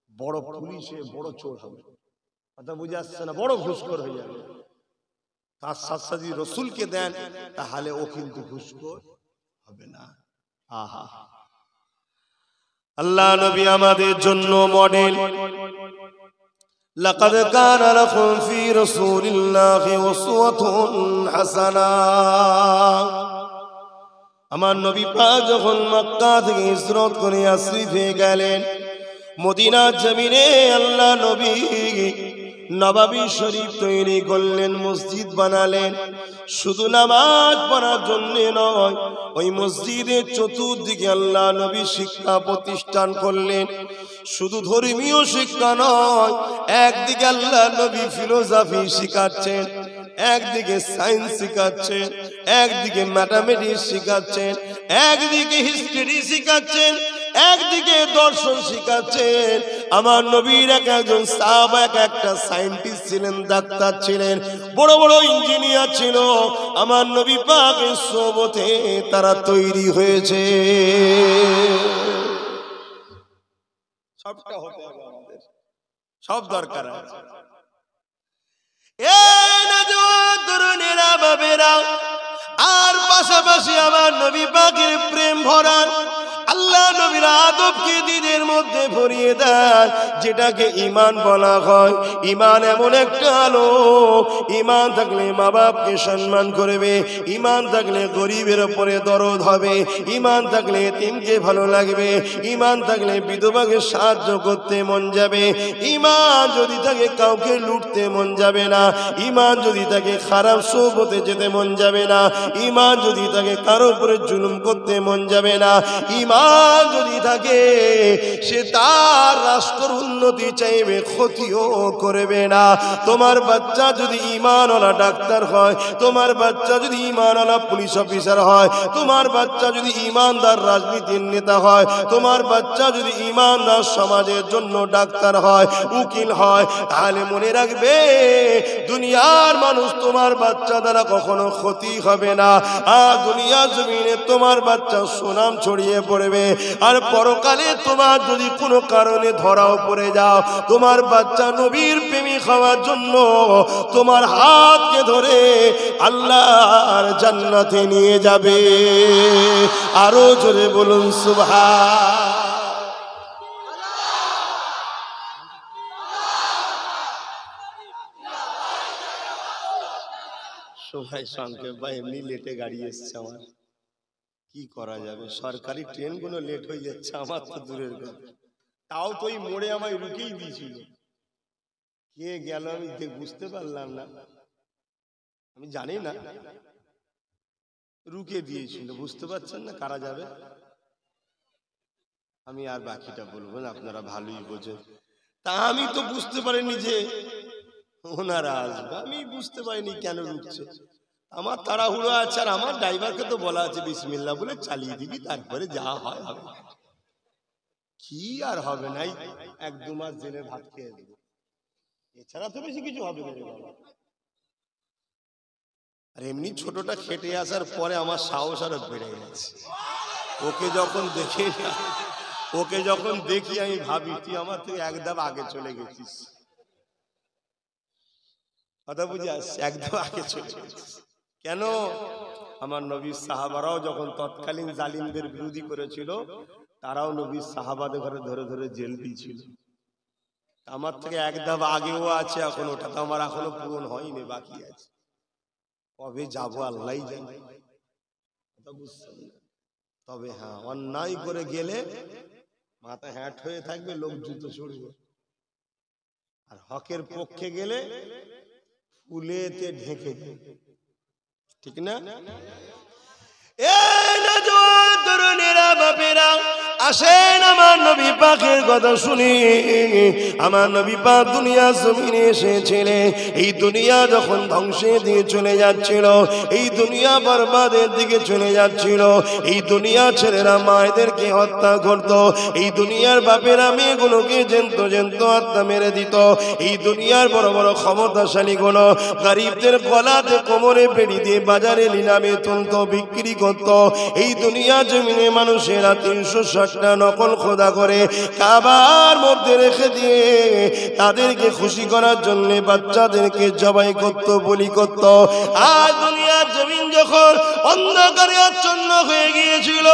বড় পুলিশে বড় চোর হবে। কথা বুঝে আসছে না? বড় ঘুষখোর হয়ে যাবে। তার সাথে সাথে রসুলকে দেন, তাহলে ও কিন্তু ঘুষখোর হবে না। আহা, আল্লাহ নবী আমাদের জন্য মডেল। লাকাদ কানা লাকুম ফি রাসূলিল্লাহি উসওয়াতুন হাসানাহ। আমার নবী পাক যখন মক্কা থেকে হিজরত করে ইয়াসরিফে গেলেন, মদিনার জমিনে আল্লাহ নবী নবাবী শরীফ তৈরি করলেন, মসজিদ বানালেন। শুধু নামাজ পড়ার জন্য নয়, ওই মসজিদের চতুর্দিকে আল্লাহ নবী শিক্ষা প্রতিষ্ঠান করলেন। শুধু ধর্মীয় শিক্ষা নয়, একদিকে আল্লাহ নবী ফিলোসফি শিখাচ্ছেন, একদিকে সায়েন্স শিখাচ্ছেন, একদিকে ম্যাথামেটিক্স শিখাচ্ছেন, একদিকে হিস্ট্রি শিখাচ্ছেন, একদিকে দর্শন শিখাচ্ছেন। আমার নবীর একজন সাহাবা একটা সায়েন্টিস্ট ছিলেন, ডাক্তার ছিলেন, বড় বড় ইঞ্জিনিয়ার ছিল। আমার নবী পাকের সোহবতে তারা তৈরি হয়েছে। সবটা হতে হবে আমাদের, সব দরকার আছে। এই নওজোয়ান তরুণেরা, বাবেরা, আর পাশাপাশি আমার নবী পাকের প্রেম ভরান আল্লাহ নবীর আদবকে দিনের মধ্যে ভরিয়ে দেন, যেটাকে ঈমান বলা হয়। ঈমান এমন একটা আলো, ঈমান থাকলে মা বাপকে সম্মান করবে, ঈমান থাকলে গরিবের উপরে দরদ হবে, ঈমান থাকলে এতিমকে ভালো লাগবে, ঈমান থাকলে বিধবাকে সাহায্য করতে মন যাবে, ঈমান যদি থাকে কাউকে লুটতে মন যাবে না, ঈমান যদি থাকে খারাপ সোহবতে যেতে মন যাবে না, ঈমান যদি থাকে কারো উপরে জুলুম করতে মন যাবে না, ঈমান যদি থাকে সে তার রাষ্ট্র উন্নতি চাইবে, ক্ষতিও করবে না। তোমার বাচ্চা যদি ঈমানওয়ালা ডাক্তার হয়, তোমার বাচ্চা যদি ঈমানওয়ালা পুলিশ অফিসার হয়, তোমার বাচ্চা যদি ঈমানদার রাজনীতির নেতা হয়, তোমার বাচ্চা যদি ঈমানদার সমাজের জন্য ডাক্তার হয়, উকিল হয়, তাহলে মনে রাখবে দুনিয়ার মানুষ তোমার বাচ্চা দ্বারা কখনো ক্ষতি হবে না। আর দুনিয়া জমিনে তোমার বাচ্চা সুনাম ছড়িয়ে পড়বে, আর পরকালে তোমার যদি কোনো কারণে ধরাও পড়ে যাও, তোমার বাচ্চা নবীর প্রেমিক হওয়ার জন্য তোমার হাতকে ধরে আল্লাহর জান্নাতে নিয়ে যাবে। আরো জোরে বলুন সুবহান। সবাই সংক্ষেপ ভাই, এমনি লেটে গাড়ি এসছে, আমার কি করা যাবে, সরকারি ট্রেনগুলো লেট হয়ে যাচ্ছে, আমার তো দূরের কথা। তাও তো ওই মোড়ে আমায় রুকেই দিয়েছিল, কে গেল আমি বুঝতে পারলাম না, আমি জানি না, রুকে দিয়েছিল। বুঝতে পারছেন না কারা যাবে? আমি আর বাকিটা বলবো না, আপনারা ভালোই বোঝেন। তা আমি তো বুঝতে পারিনি যে ওনারা আসবে, আমি বুঝতে পারিনি কেন রুকছে। আমার তাড়াহুড়ো আছে, আর আমার ড্রাইভারকে তো বলা আছে বিসমিল্লাহ বলে চালিয়ে দিবি, তারপরে যা হয় হবে। কি আর হবে না, 1-2 মাস জেলে ভাত খেয়ে দেবো, এছাড়া তো বেশি কিছু হবে না। আর এমনি ছোটটা খেটে আসার পরে আমার সাহস আরো বেড়ে গেছে। ওকে যখন দেখি আমি ভাবি তুই আমার থেকে এক ধাপ আগে চলে গেছিস, কথা বুঝে আসছে, একদম আগে চলে গেছিস। কেন? আমার নবীর সাহাবারাও যখন তৎকালীন জালিমদের বিরোধী করেছিল, তারাও নবীর সাহাবাদের ঘরে ধরে ধরে জেল দিয়েছিল। আমার থেকে এক ধাপ আগেও আছে, এখন ওটা তো আমার এখনো পূরণ হয়নি, বাকি আছে। কবে যাবো আল্লাহ জানে, তবে হ্যাঁ, অন্যায় করে গেলে মাথা হ্যাট হয়ে থাকবে, লোক জুতো ছুড়বে। আর হকের পক্ষে গেলে ফুলেতে ঢেকে দেবে, ঠিক না? তরুণেরা বাপেরা আসেন, আমার নবী পাকের কথা শুনি। আমার নবী পাক দুনিয়া জমিনে এসেছিলেন, এই দুনিয়া যখন ধ্বংসের দিকে চলে যাচ্ছিল, এই দুনিয়া বরবাদের দিকে চলে যাচ্ছিল, এই দুনিয়া ছেলেরা মায়েদেরকে হত্যা করত, এই দুনিয়ার বাপেরা মেয়েগুলোকে জ্যান্ত হত্যা মেরে দিত, এই দুনিয়ার বড় বড় ক্ষমতাশালী গুলো গরিবদের গলাতে কোমরে বেড়ি দিয়ে বাজারে নিলামে তুলত, বিক্রি করত। এই দুনিয়া জমিনে মানুষেরা 360টা নকল খোদা করে কাবার মধ্যে রেখে দিয়ে তাদেরকে খুশি করার জন্য বাচ্চাদেরকে জবাই করত, বলি করত। আর দুনিয়ার জমিন যখন অন্ধকারে আচ্ছন্ন হয়ে গিয়েছিল,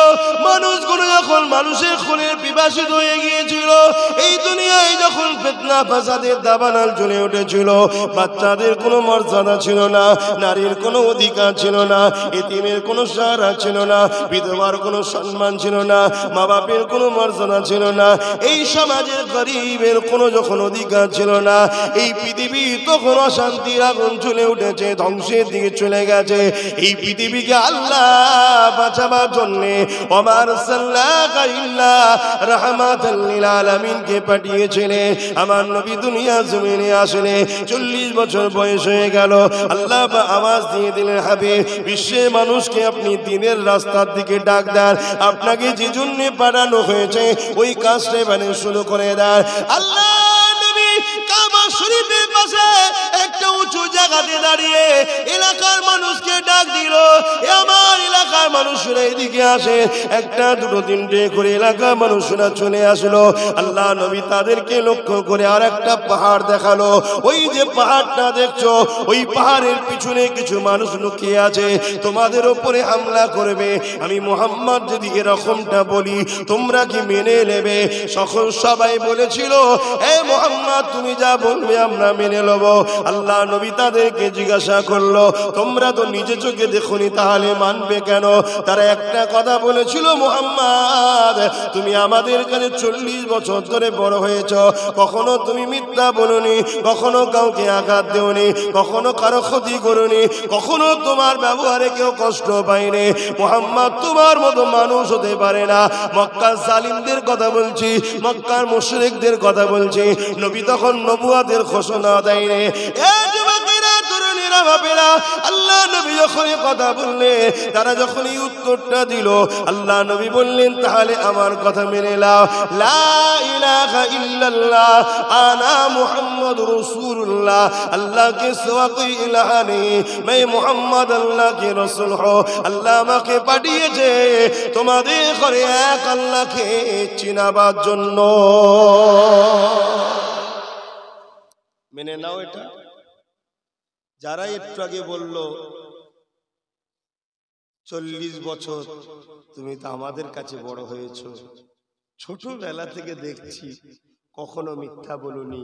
মানুষগুলো যখন মানুষের খুনের পিপাসিত হয়ে গিয়েছিল, এই দুনিয়ায় যখন ফিতনা ফাসাদের দাবানল জ্বলে উঠেছিল, বাচ্চাদের কোনো মর্যাদা ছিল না, নারীর কোনো অধিকার ছিল না, এতিমের কোনো সাহারা ছিল না, বিধবার কোনো সম্মান ছিল না, মা বাপের কোনো মর্যাদা ছিল না, এই সমাজের গরিবের কোনো যখন অধিকার ছিল না, এই পৃথিবী তখন অশান্তির আগুন জ্বলে উঠেছে, ধ্বংসের দিকে চলে গেছে। এই পৃথিবীকে আল্লাহ বাঁচাবার জন্য ওমা আরসালনাকা ইল্লা রাহমাতাল লিল আলামিনকে পাঠিয়েছিলেন। আমার নবী দুনিয়া জমিনে আসলে 40 বছর বয়স হয়ে গেল। আল্লাহ আওয়াজ দিয়ে দিলেন, হাবিব, বিশ্বের মানুষকে আপনি দিনের রাস্তার দিকে ডাক দেন, আপনাকে যে জন্য পাঠানো হয়েছে ওই কাজটা এবারে শুরু করে দেন। আল্লাহ নবী কাবা শরীফের পাশে একটা উঁচু জায়গাতে দাঁড়িয়ে এলাকার মানুষকে ডাক দিল, আমার এলাকার মানুষরা এদিকে আসে। 1, 2, 3 করে এলাকার মানুষরা চলে আসলো। আল্লাহ নবী তাদেরকে লক্ষ্য করে আর একটা পাহাড় দেখালো। ওই যে পাহাড়টা দেখছো, ওই পাহাড়ের পিছনে কিছু মানুষ লুকিয়ে আছে, তোমাদের উপরে হামলা করবে। আমি মুহাম্মদ যদি এরকমটা বলি তোমরা কি মেনে নেবে? সবাই বলেছিল, এ মুহাম্মদ তুমি যা বলবে আমরা মেনে নেব। আল্লাহ নবী তাদেরকে জিজ্ঞাসা করলো, তোমরা তো নিজে চোখে দেখোনি, তাহলে মানবে কেন? তারা একটা কথা বলেছিল, মুহাম্মদ তুমি আমাদের কাছে 40 বছর ধরে বড় হয়েছ, কখনো তুমি মিথ্যা বলনি, কখনো কাউকে আঘাত দেওনি, কখনো কারো ক্ষতি করনি, কখনো তোমার ব্যবহারে কেউ কষ্ট পায়নি। মুহাম্মদ তোমার মতো মানুষ হতে পারে না। মক্কার জালিমদের কথা বলছি, মক্কার মুশরিকদের কথা বলছি। নবী তখন নবুয়াতের ঘোষণা দেয়নি। এ যুবকেরা, তরুণী যুবকেরা বাপেরা, আল্লাহ নবী যখনই কথা বললে, তারা যখনই উত্তরটা দিল, আল্লাহ নবী বললেন তাহলে আমার কথা মেনে নাও, লা ইলাহা ইল্লাল্লাহ আনা মুহাম্মাদুর রাসূলুল্লাহ, अल्लाह के सिवा कोई इलाह नहीं, मैं मोहम्मद अल्लाह के रसूल हूँ, अल्लाह আমাকে পাঠিয়েছে তোমাদের ঘরে এক আল্লাহকে চিনাবার জন্য। মেনে নাও এটা। যারা একটু আগে বলল 40 বছর তুমি তো আমাদের কাছে বড় হয়েছো, ছোটবেলা থেকে দেখছি কখনো মিথ্যা বলুনি,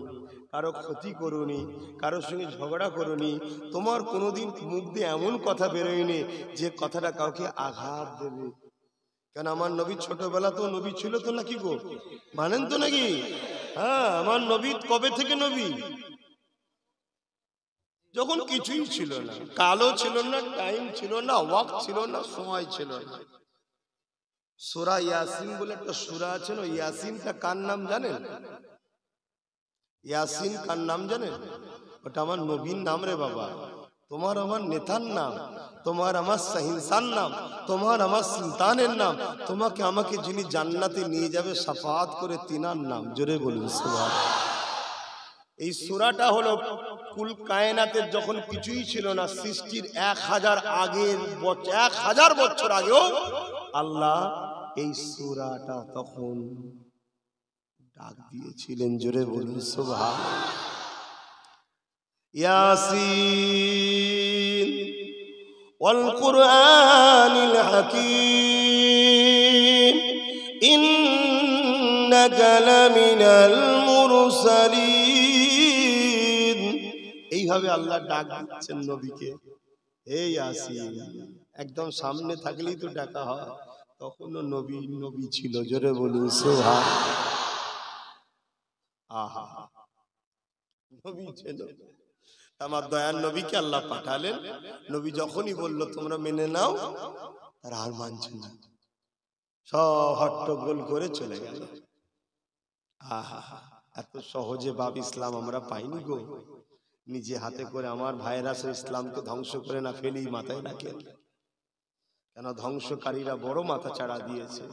কারো ক্ষতি করুনি, কারোর সঙ্গে ঝগড়া করুনি, তোমার কোনোদিন মুখ দিয়ে এমন কথা বেরোয়নি যে কথাটা কাউকে আঘাত দেবে। কেন আমার নবী ছোটবেলা তো নবী ছিল তো নাকি গো, মানেন তো নাকি? হ্যাঁ, আমার নবী কবে থেকে নবী? যখন কিছুই ছিল না, কালো ছিল না, টাইম ছিল না, ওয়াক্ত ছিল না, সময় ছিল না। সূরা ইয়াসিন বলে একটা সূরা আছে না, ইয়াসিনটা কার নাম জানেন? ইয়াসিন কার নাম জানেন? ওটা আমার নবীর নাম রে বাবা, তোমার আমার নেতার নাম, তোমার আমার সহিংসার নাম, তোমার আমার সুলতানের নাম, তোমাকে আমাকে যিনি জান্নাতে নিয়ে যাবে শাফাআত করে তিনার নাম। জোরে বলুন সুবহানাল্লাহ। এই সূরাটা হলো কুল কায়নাতের যখন কিছুই ছিল না, সৃষ্টির 1000 বছর আগেও আল্লাহ এই সূরাটা তখন ডাক দিয়েছিলেন। জোরে বলুন সুবহানাল্লাহ। ইয়াসিন ওয়াল কুরআনিল হাকীম ইন্নাকা লামিনাল মুরসালিন। এইভাবে আল্লাহ ডাক দিচ্ছেন নবীকে, হে ইয়াসিন। একদম সামনে থাকলেই তো ডাকা হয়, তখনও নবী ছিল। জোরে বলুন সুবহানাল্লাহ। আহা, নবী ছিল। আমার দয়ার নবীকে আল্লাহ পাঠালেন। নবী যখনই বলল তোমরা মেনে নাও, তারা আর মানছে না, সব হট্টগোল করে চলে গেল। আহা, এত সহজে বাপ ইসলাম আমরা পাইনি গো। নিজে হাতে করে আমার ভাইরা সে ইসলামকে ধ্বংস করে না ফেলি মাথায় রাখেন। কেন ধ্বংসকারীরা বড় মাথা চাড়া দিয়েছে,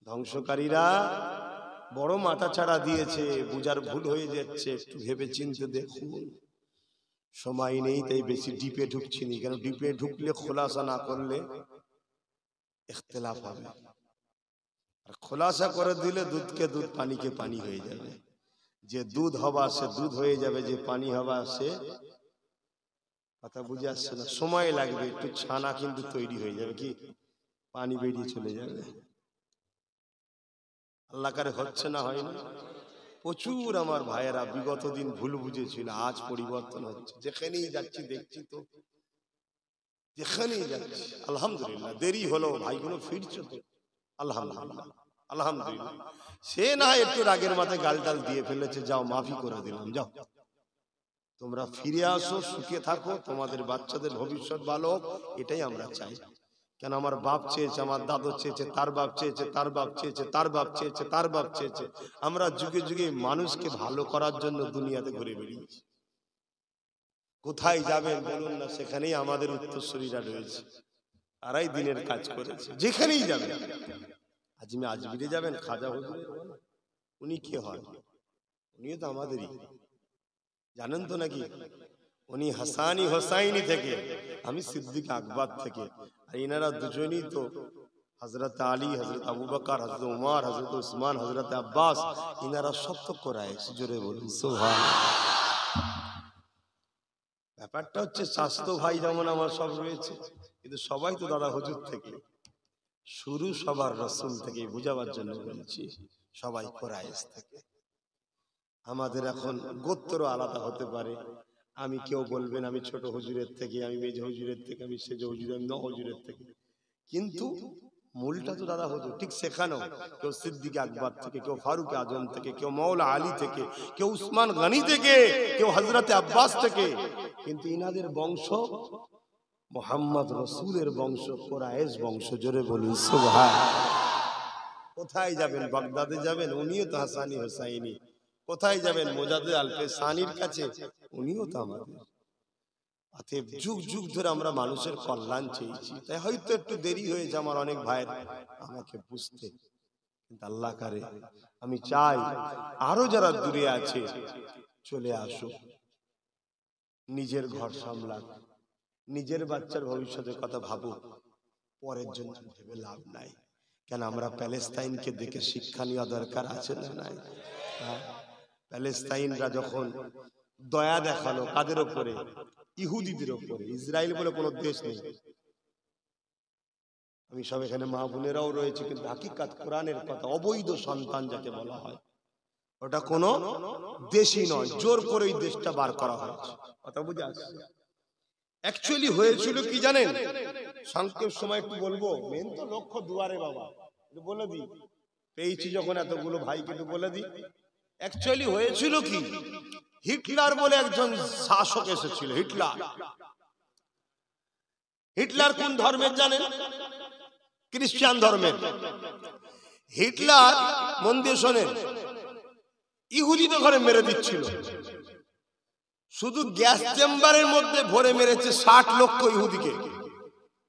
ধ্বংসকারীরা বড় মাথা ছাড়া দিয়েছে। বুঝার ভুল হয়ে যাচ্ছে, একটু ভেবে চিন্তে দেখুন। সময় নেই তাই বেশি ডিপে ঢুকছি নি, কেন ডিপে ঢুকলে খোলাসা না করলে ইখতিলাফ হবে, আর খোলাসা করে দিলে দুধকে দুধ পানিকে পানি হয়ে যাবে। যে দুধ হবা সে দুধ হয়ে যাবে, যে পানি হবা সে, কথা বুঝে আসছে না? সময় লাগবে, একটু ছানা কিন্তু তৈরি হয়ে যাবে, কি পানি বেরিয়ে চলে যাবে। আল্লাহ কারে হচ্ছে না, হয় না? প্রচুর আমার ভাইয়েরা বিগত দিন ভুল বুঝেছিল, আজ পরিবর্তন হচ্ছে। যেখানেই যাচ্ছি দেখছি তো, যেখানেই যাচ্ছি আলহামদুলিল্লাহ। দেরি হলো ভাইগুলো ফিরছে তো, আলহামদুলিল্লাহ আলহামদুলিল্লাহ। সে না একটু রাগের মাথায় গালটাল দিয়ে ফেলেছে, যাও মাফি করে দিলাম, যাও তোমরা ফিরে আসো, সুখে থাকো, তোমাদের বাচ্চাদের ভবিষ্যৎ ভালো হোক, এটাই আমরা চাই। কেন আমার বাপ চেয়েছে, আমার দাদু চেয়েছে, তার বাপ চেয়েছে, তার বাপ চেয়েছে, তার বাপ চেয়েছে, তার বাপ চেয়েছে। আমরা যুগে যুগে মানুষকে ভালো করার জন্য দুনিয়াতে ঘুরে বেরিয়েছি। কোথায় যাবেন বলুন না, সেখানেই আমাদের উত্তরসূরিরা রয়েছে, তারাই দিনের কাজ করেছে। যেখানেই যাবেন, আজমিরে যাবেন, খাজা হুজুর, উনি কে হন? উনিও তো আমাদেরই, জানেন তো নাকি? উনি হাসানি হোসাইনি থেকে, আমি সিদ্দিক আকবর থেকে। আর এনারা দুজনই তো হযরত আলী, হযরত আবু বকর, হযরত উমর, হযরত উসমান, হযরত আব্বাস, এনারা সব তো কুরাইশ। জোরে বলুন সুবহানাল্লাহ। ব্যাপারটা হচ্ছে স্বাস্থ্য ভাই যেমন আমার সব রয়েছে, কিন্তু সবাই তো দাদা হুজুর থেকে শুরু, সবার রাসূল থেকে বুঝাবার জন্য বলছি, সবাই কুরাইশ থেকে। আমাদের এখন গোত্র আলাদা হতে পারে, আমি কেউ বলবেন আমি ছোট হুজুরের থেকে, আমি মেজ হুজুরের থেকে, আমি সেজ হুজুরের, আমি ন হুজুরের থেকে, কিন্তু মূলটা তো দাদা হুজুর। ঠিক সেখানেও কেউ সিদ্দিক আকবর থেকে, কেউ ফারুক আজম থেকে, কেউ মৌলা আলী থেকে, কেউ উসমান গনি থেকে, কেউ হযরতে আব্বাস থেকে, কিন্তু ইনাদের বংশ মুহাম্মদ রাসূলের বংশ, কুরাইশ বংশ। জোরে বলুন সুবহানাল্লাহ। কোথায় যাবেন? বাগদাদে যাবেন, উনিও তো হাসানি হোসাইনি। কোথায় যাবেন? মুজাদ্দিদ আল-ফিসানির কাছে, উনিও তো আমাদের। অতএব যুগ যুগ ধরে আমরা মানুষের কল্যাণ চেয়েছি, তাই হয়তো একটু দেরি হয়েছে আমার অনেক ভাইয়ের আমাকে বুঝতে, কিন্তু আল্লাহ করে আমি চাই আরো যারা দূরে আছে চলে আসো, নিজের ঘর সামলাক, নিজের বাচ্চার ভবিষ্যতের কথা ভাবো, পরের জন্য ভেবে লাভ নাই। কেন আমরা প্যালেস্তাইনকে দেখে শিক্ষা নেওয়া দরকার আছে না নাই? প্যালেস্তাইনরা যখন দয়া দেখালো কাদের ওপরে? ইহুদিদের ওপরে। ইসরায়েল বলে কোনো দেশ নেই। আমি সব এখানে মা বোনেরাও রয়েছে, কিন্তু হাকিকাত কোরআনের কথা, অবৈধ সন্তান যাকে বলা হয় ওটা কোনো দেশই নয়, জোর করে এই দেশটা বার করা হয়েছে। কথা বুঝে আসছে? অ্যাকচুয়ালি হয়েছিল কি জানেন? সংক্ষেপ সময় একটু বলবো, মেন তো লক্ষ্য দুয়ারে বাবা, একটু বলে দিই, পেয়েছি যখন এতগুলো ভাইকে একটু বলে দিই। অ্যাকচুয়ালি হয়েছিল কি, হিটলার বলে একজন শাসক এসেছিল। হিটলার কোন ধর্মের জানেন? খ্রিস্টান ধর্মের। হিটলার, মন দিয়ে শোনেন, ইহুদিদের ঘরে মেরে দিচ্ছিল। শুধু গ্যাস চেম্বারের মধ্যে ভরে মেরেছে 60 লক্ষ ইহুদিকে।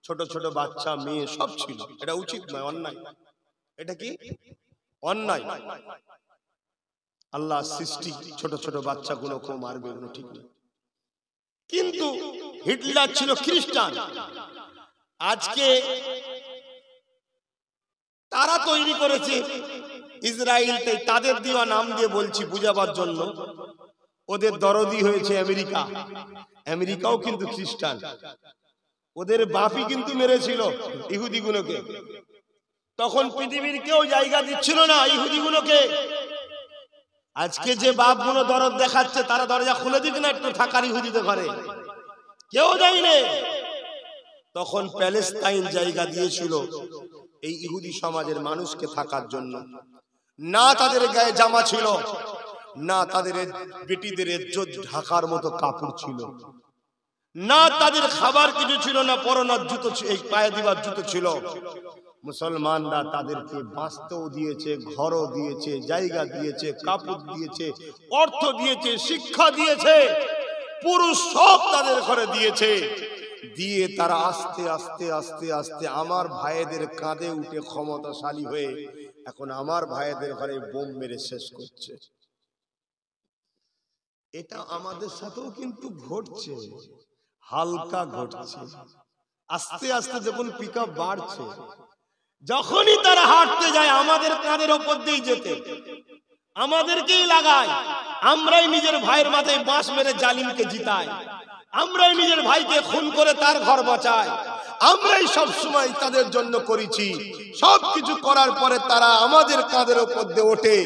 ছোট ছোট বাচ্চা মেয়ে সব ছিল। এটা উচিত নয়, অন্যায়। এটা কি অন্যায়? আল্লাহ সৃষ্টি, ছোট ছোট বাচ্চাগুলো কেউ মারবে, এগুলো ঠিক না। কিন্তু হিটলার ছিল খ্রিস্টান। আজকে তারা তৈরি করেছে ইসরায়েলতে, তাদের দেওয়া নাম দিয়ে বলছি বুঝাবার জন্য, ওদের দরদি হয়েছে আমেরিকা। আমেরিকাও কিন্তু খ্রিস্টান। ওদের বাপই কিন্তু মেরেছিল ইহুদিগুলোকে। তখন পৃথিবীর কেউ জায়গা দিচ্ছিল না ইহুদিগুলোকে। আজকে যে বাপগুলো দরদ দেখাচ্ছে, তারা দরজা খুলে দিক না একটু থাকার ইহুদিদের ঘরে, কেউ দেয়নি। তখন প্যালেস্তাইন জায়গা দিয়েছিল এই ইহুদি সমাজের মানুষকে থাকার জন্য। না তাদের গায়ে জামা ছিল, না তাদের বেটিদের ইজ্জত ঢাকার মতো কাপড় ছিল, না তাদের খাবার কিছু ছিল, না পরনার জুতো, এই পায়ে দিবার জুতো ছিল। মুসলমানরা তাদেরকে বাঁচতেও দিয়েছে, ঘরও দিয়েছে, জায়গা দিয়েছে, কাপড় দিয়েছে, অর্থ দিয়েছে, শিক্ষা দিয়েছে, পুরুষ সব তাদের ঘরে দিয়েছে। দিয়ে তারা আস্তে আস্তে আস্তে আস্তে আমার ভাইদের কাঁধে উঠে ক্ষমতাশালী হয়ে এখন আমার ভাইদের ঘরে বোম মেরে শেষ করছে। এটা আমাদের সাথেও কিন্তু ঘটছে, হালকা ঘটছে। আস্তে আস্তে যখন পিকআপ বাড়ছে, যখনই তারা হাঁটতে যায় আমাদের কাঁধের ওপর দিয়ে যেতে, আমাদেরকেই লাগায়। আমরাই নিজের ভাইয়ের মাথায় বাঁশ মেরে জালিমকে জিতাই, আমরাই নিজের ভাইকে খুন করে তার ঘর বাঁচাই, আমরাই সব সময় তাদের জন্য করেছি। সবকিছু করার পরে তারা আমাদের কাঁধের ওপর দিয়ে ওঠে,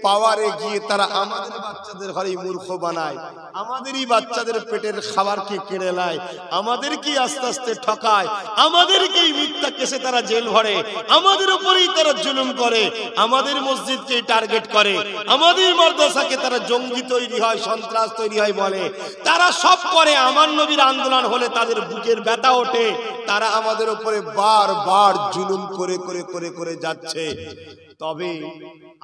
পাওয়ারে গিয়ে তারা আমাদের বাচ্চাদের ঘরে মূর্খ বানায়, আমাদেরই বাচ্চাদের পেটের খাবারকে কেড়ে নেয়, আমাদেরকেই আস্তে আস্তে ঠকায়, আমাদেরকেই মিথ্যা কেসে তারা জেল ভরে, আমাদের উপরেই তারা জুলুম করে, আমাদের মসজিদকেই টার্গেট করে, আমাদের মাদ্রাসাকে তারা জঙ্গি তৈরি হয়, সন্ত্রাস তৈরি হয় বলে। তারা সব করে। আমার নবীর আন্দোলন হলে তাদের বুকের ব্যথা ওঠে। তারা আমাদের উপরে বারবার জুলুম করে করে করে করে যাচ্ছে। তবে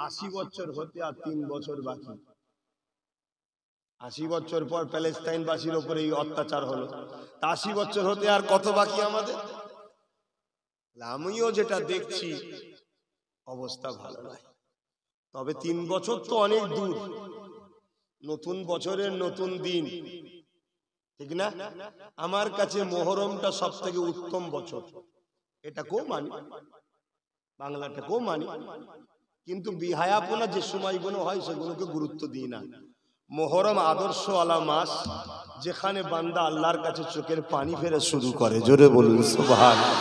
80 বছর হতে আর 3 বছর বাকি। 80 বছর পর প্যালেস্তাইনবাসীর উপরে এই অত্যাচার হলো, 80 বছর হতে আর কত বাকি আমাদের? আমিও যেটা দেখছি অবস্থা ভালো নয়। তবে 3 বছর তো অনেক দূর। নতুন বছরের নতুন দিন, ঠিক না? আমার কাছে মুহররমটা সব থেকে উত্তম বছর। এটা কেউ মানি, বাংলাটাকেও মানি, কিন্তু বিহায়াপনা যে সময়গুলো হয় সেগুলোকে গুরুত্ব দিই না। মুহররম আদর্শ আলা মাস, যেখানে বান্দা আল্লাহর কাছে চোখের পানি ফেরা শুরু করে। জোরে বলুন সুবহানাল্লাহ।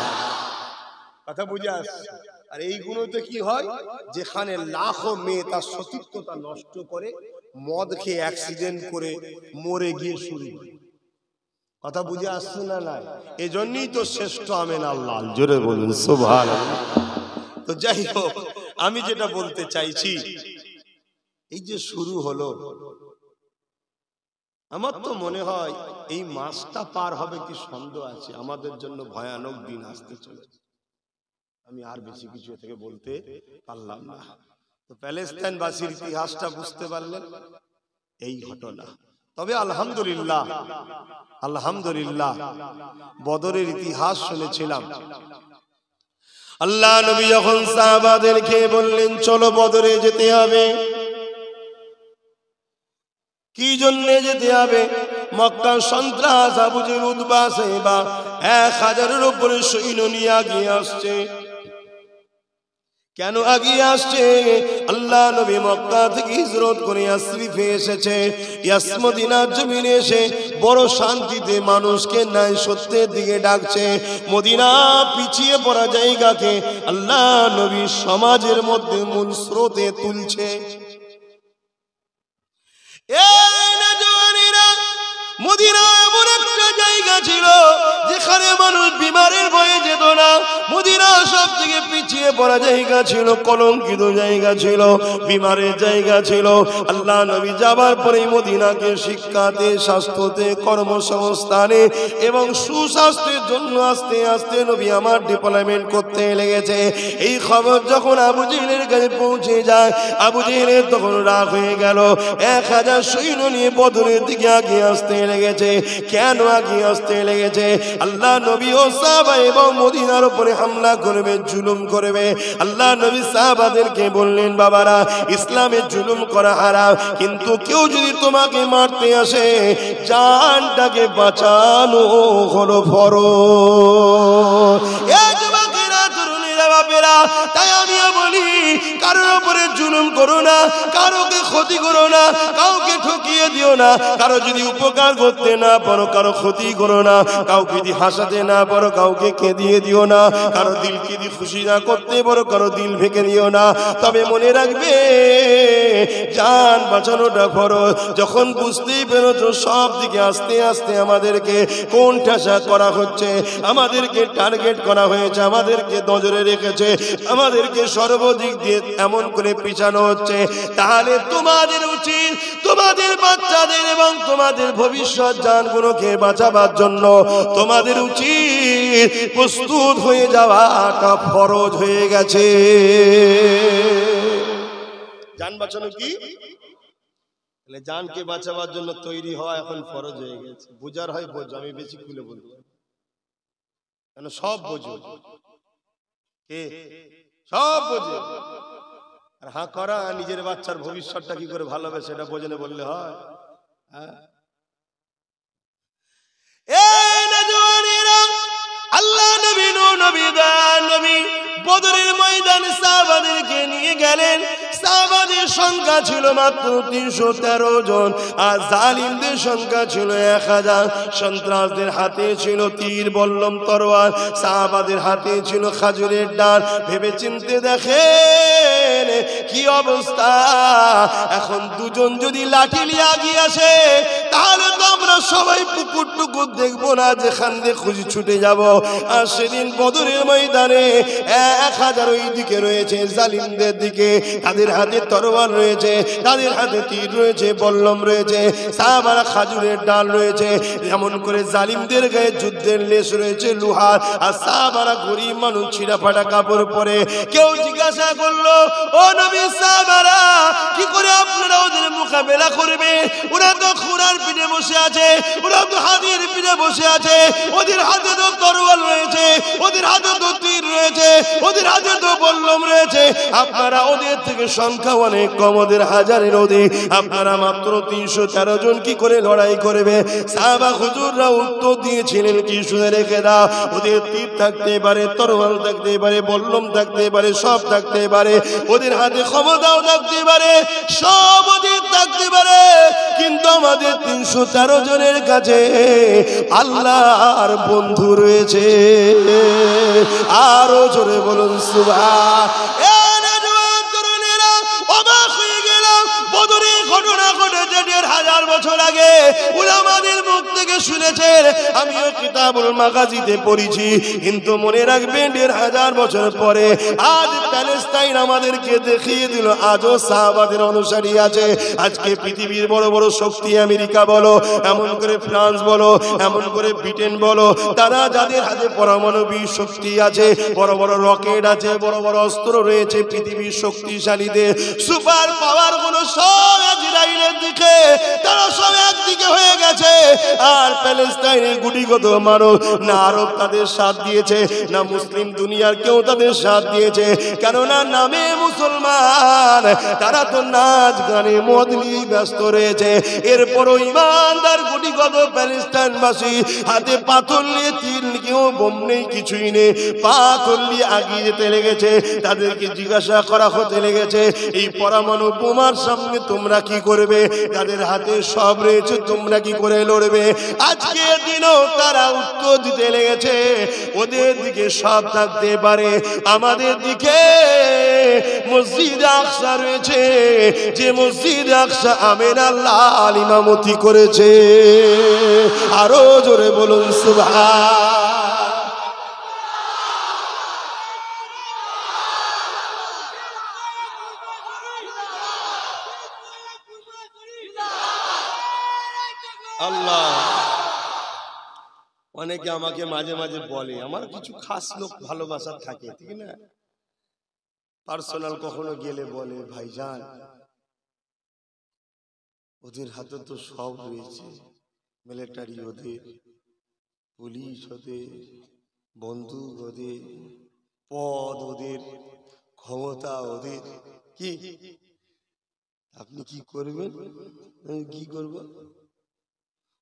কথা বুঝে আসছে? আর এইগুলোতে কি হয়, যেখানে লাখো মেয়ে তার সতীত্বতা নষ্ট করে, মদ খেয়ে অ্যাক্সিডেন্ট করে মরে গিয়ে শুরু হয়। কথা বুঝে আসছে না? না, এজন্যই তো শ্রেষ্ঠ আমেন আল্লাহ। জোরে বলুন সুবহানাল্লাহ। তো যাই হোক, আমি যেটা বলতে চাইছি, এই যে শুরু হলো, আমার তো মনে হয় এই মাসটা পার হবে কি সন্দেহ আছে। আমাদের জন্য ভয়ানক দিন আসতে চলেছে। আমি আর বেশি কিছু থেকে বলতে পারলাম না। তো প্যালেস্তাইনবাসীর ইতিহাসটা বুঝতে পারলেন, এই ঘটনা। তবে আলহামদুলিল্লাহ আলহামদুলিল্লাহ বদরের ইতিহাস শুনেছিলাম। আল্লাহ নবী যখন সাহাবাদেরকে বললেন চলো বদরে যেতে হবে, কি জন্য যেতে হবে? মক্কার সন্ত্রাস আবু জেহেল উতবা সাইবা 1000-এর উপরে সৈন্য নিয়ে আগিয়ে আসছে। কেন আগিয়ে আসছে? আল্লাহ নবী মক্কা থেকে হিজরত করে ইয়াসরিফে এসেছে। মদিনার জমিনে এসে বড় শান্তিতে মানুষকে ন্যায় সত্যের দিকে ডাকছে। মদিনা পিছিয়ে পড়া জায়গাকে আল্লাহ নবী সমাজের মধ্যে মূল স্রোতে তুলছে। মদিনা এমন একটা জায়গা ছিল যেখানে মানুষ বিমারের ভয়ে যেত না। মদিনা সব থেকে পিছিয়ে পড়া জায়গা ছিল, কলঙ্কিত জায়গা ছিল, বিমারের জায়গা ছিল। আল্লাহ নবী যাবার পরে মদিনাকে শিক্ষাতে, স্বাস্থ্যতে, কর্মসংস্থানে এবং সুস্বাস্থ্যের জন্য আস্তে আস্তে নবী আমার ডেভেলপমেন্ট করতে লেগেছে। এই খবর যখন আবু জেহেলের কাছে পৌঁছে যায়, আবু জেহেলের তখন রাগ হয়ে গেল। 1000 সৈন্য নিয়ে বদরের দিকে আগিয়ে আসতে লেগেছে। কেন আগিয়ে আসতে লেগেছে? আল্লাহ নবী ও সাহাবা এবং মদিনার উপরে হামলা করবে, জুলুম করবে। আল্লাহ নবী সাহাবাদেরকে বললেন, বাবারা, ইসলামে জুলুম করা হারাম, কিন্তু কেউ যদি তোমাকে মারতে আসে জানটাকে বাঁচানো হলো ফরজ। তাই আমিও বলি, কারোর উপরে জুলুম করো না, কারোকে ক্ষতি করো না, কাউকে ঠকিয়ে দিও না। কারো যদি উপকার করতে না পারো কারো ক্ষতি করো না, কাউকে যদি হাসাতে না পারো কাউকে কেঁদিয়ে দিও না, কারো দিলকে যদি খুশি না করতে পারো কারো দিল ভেঙে দিও না। তবে মনে রাখবে জান বাঁচানোটা ফরজ। যখন বুঝতেই পেরেছো সব দিকে আস্তে আস্তে আমাদেরকে কোন ঠাসা করা হচ্ছে, আমাদেরকে টার্গেট করা হয়েছে, আমাদেরকে নজরে রেখেছে, আমাদেরকে সর্বদিক দিয়ে এমন করে পিছানো হচ্ছে, তাহলে তোমাদের উচিত তোমাদের বাচ্চাদের এবং তোমাদের ভবিষ্যৎ জানগুলোকে বাঁচাবার জন্য তোমাদের উচিত প্রস্তুত হয়ে যাওয়াটা ফরজ হয়ে গেছে। জান বাঁচানো কি? জানকে বাঁচাবার জন্য তৈরি হওয়া এখন ফরজ হয়ে গেছে। বুঝার হয় বোঝো, আমি বেশি খুলে বলবো কেন, সব বোঝো, কে সব বোঝে। আর হ্যাঁ করা নিজের বাচ্চার ভবিষ্যৎটা কি করে ভালো হবে সেটা বোঝেনে বললে হয়? আল্লাহ নবী নবী বদরের ময়দানে সাহাবাদেরকে নিয়ে গেলেন। সাহাবাদের সংখ্যা ছিল মাত্র 313 জন, আর জালিমদের সংখ্যা ছিল 1000। সন্ত্রাসদের হাতে ছিল তীর, বল্লম, তরোয়ার, সাহাবাদের হাতে ছিল খাজুরের ডাল। ভেবে চিনতে দেখেন কি অবস্থা। এখন দুজন যদি লাঠি নিয়ে আগিয়ে আসে তাহলে তো আমরা সবাই পুকুর টুকুর দেখবো না, যেখান দিয়ে খুঁজি ছুটে যাব। আর সেদিন বদরের ময়দানে 1000 ওই দিকে রয়েছে জালিমদের দিকে, তাদের হাতে তরোয়ার রয়েছে, তাদের হাতে তীর রয়েছে, বল্লম রয়েছে, সাহাবারা খাজুরের ডাল রয়েছে। এমন করে জালিমদের গায়ে যুদ্ধের লেশ রয়েছে, লোহার। আর সাহাবারা গরিব মানুষ, ছিঁড়া ফাটা কাপড় পরে। কেউ জিজ্ঞাসা করলো, ও নবী, সাহাবারা কি করে আপনারা ওদের মোকাবেলা করবে? ওরা তো ঘোড়ার পিঠে বসে আছে, ওরা তো হাতির পিঠে বসে আছে, ওদের হাতে তো তরোয়াল রয়েছে, ওদের হাতে তো তীর রয়েছে, ওদের হাতে তো বল্লম রয়েছে। আপনারা ওদের থেকে সংখ্যা অনেক কম, ওদের হাজারের অধিক, আপনারা মাত্র 313 জন কি করে লড়াই করবে? সাহাবা হুজুররা উত্তর দিয়েছিলেন, কি শুনে রেখে দাও, ওদের তীর থাকতে পারে, তরোয়াল থাকতে পারে, বল্লম থাকতে পারে, সব থাকতে পারে, ওদের হাতে ক্ষমতাও থাকতে পারে, সব ওদের থাকতে পারে, কিন্তু আমাদের 313 জনের কাছে আল্লাহর বন্ধু রয়েছে। আরো জোরে বলুন সুবহান। অবাক হয়ে গেলাম, বদরের ঘটনা ঘটেছে 1500 বছর আগে, উলামাদের মুখ থেকে শুনেছেন, আমিও কিতাবুল মাগাজিতে পড়েছি। কিন্তু মনে রাখবেন 1500 বছর পরে আজ প্যালেস্টাইন আমাদেরকে দেখিয়ে দিল আজও সাহাবাদের অনুসারী আছে। আজকে পৃথিবীর বড় বড় শক্তি, আমেরিকা বলো, এমন করে ফ্রান্স বলো, এমন করে ব্রিটেন বলো, তারা যাদের হাতে পারমাণবিক শক্তি আছে, বড় বড় রকেট আছে, বড় বড় অস্ত্র রয়েছে, পৃথিবীর শক্তিশালীদের সুপার পাওয়ার গুলো সব ইসরায়েলের দিকে, তারা ওরা সব একদিকে হয়ে গেছে। আর প্যালেস্টাইনের গুটিগত মানুষ, না আরব তাদের সাথ দিয়েছে, না মুসলিম দুনিয়ার কেউ তাদের সাথ দিয়েছে। কেননা নামে মুসলমান, তারা তো নাচ গানে মদ নিয়ে ব্যস্ত রয়েছে। এরপরও ইমানদার গুটিগত প্যালেস্টাইনবাসী হাতে পাথর নিয়ে, তীর কেউ বোম নেই, কিছুই নেই, পাথর নিয়ে আগিয়ে যেতে লেগেছে। তাদেরকে জিজ্ঞাসা করা হতে লেগেছে, এই পরমাণু বোমার সামনে তোমরা কি করবে? তাদের হাতে সব রয়েছে, তোমরা কি করে লড়বে? আজকে দিনও তারা উত্তর দিতে লেগেছে, ওদের দিকে সব থাকতে পারে, আমাদের দিকে মসজিদ আকসা রয়েছে, যে মসজিদ আকসা আমিনা আল্লাহ ইমামতি করেছে। আরো জোরে বলুন সুবহান। আল্লাহ। অনেকে আমাকে মাঝে মাঝে বলে, আমার কিছু খাস লোক ভালোবাসার থাকে, ঠিক না, পার্সোনাল কখনো গেলে বলে, ভাইজান ওদের হাতে তো সব রয়েছে, মিলিটারি ওদের, পুলিশ ওদের, বন্দুক ওদের, পদ ওদের, ক্ষমতা ওদের, কি আপনি কি করবেন? আমি কি করব?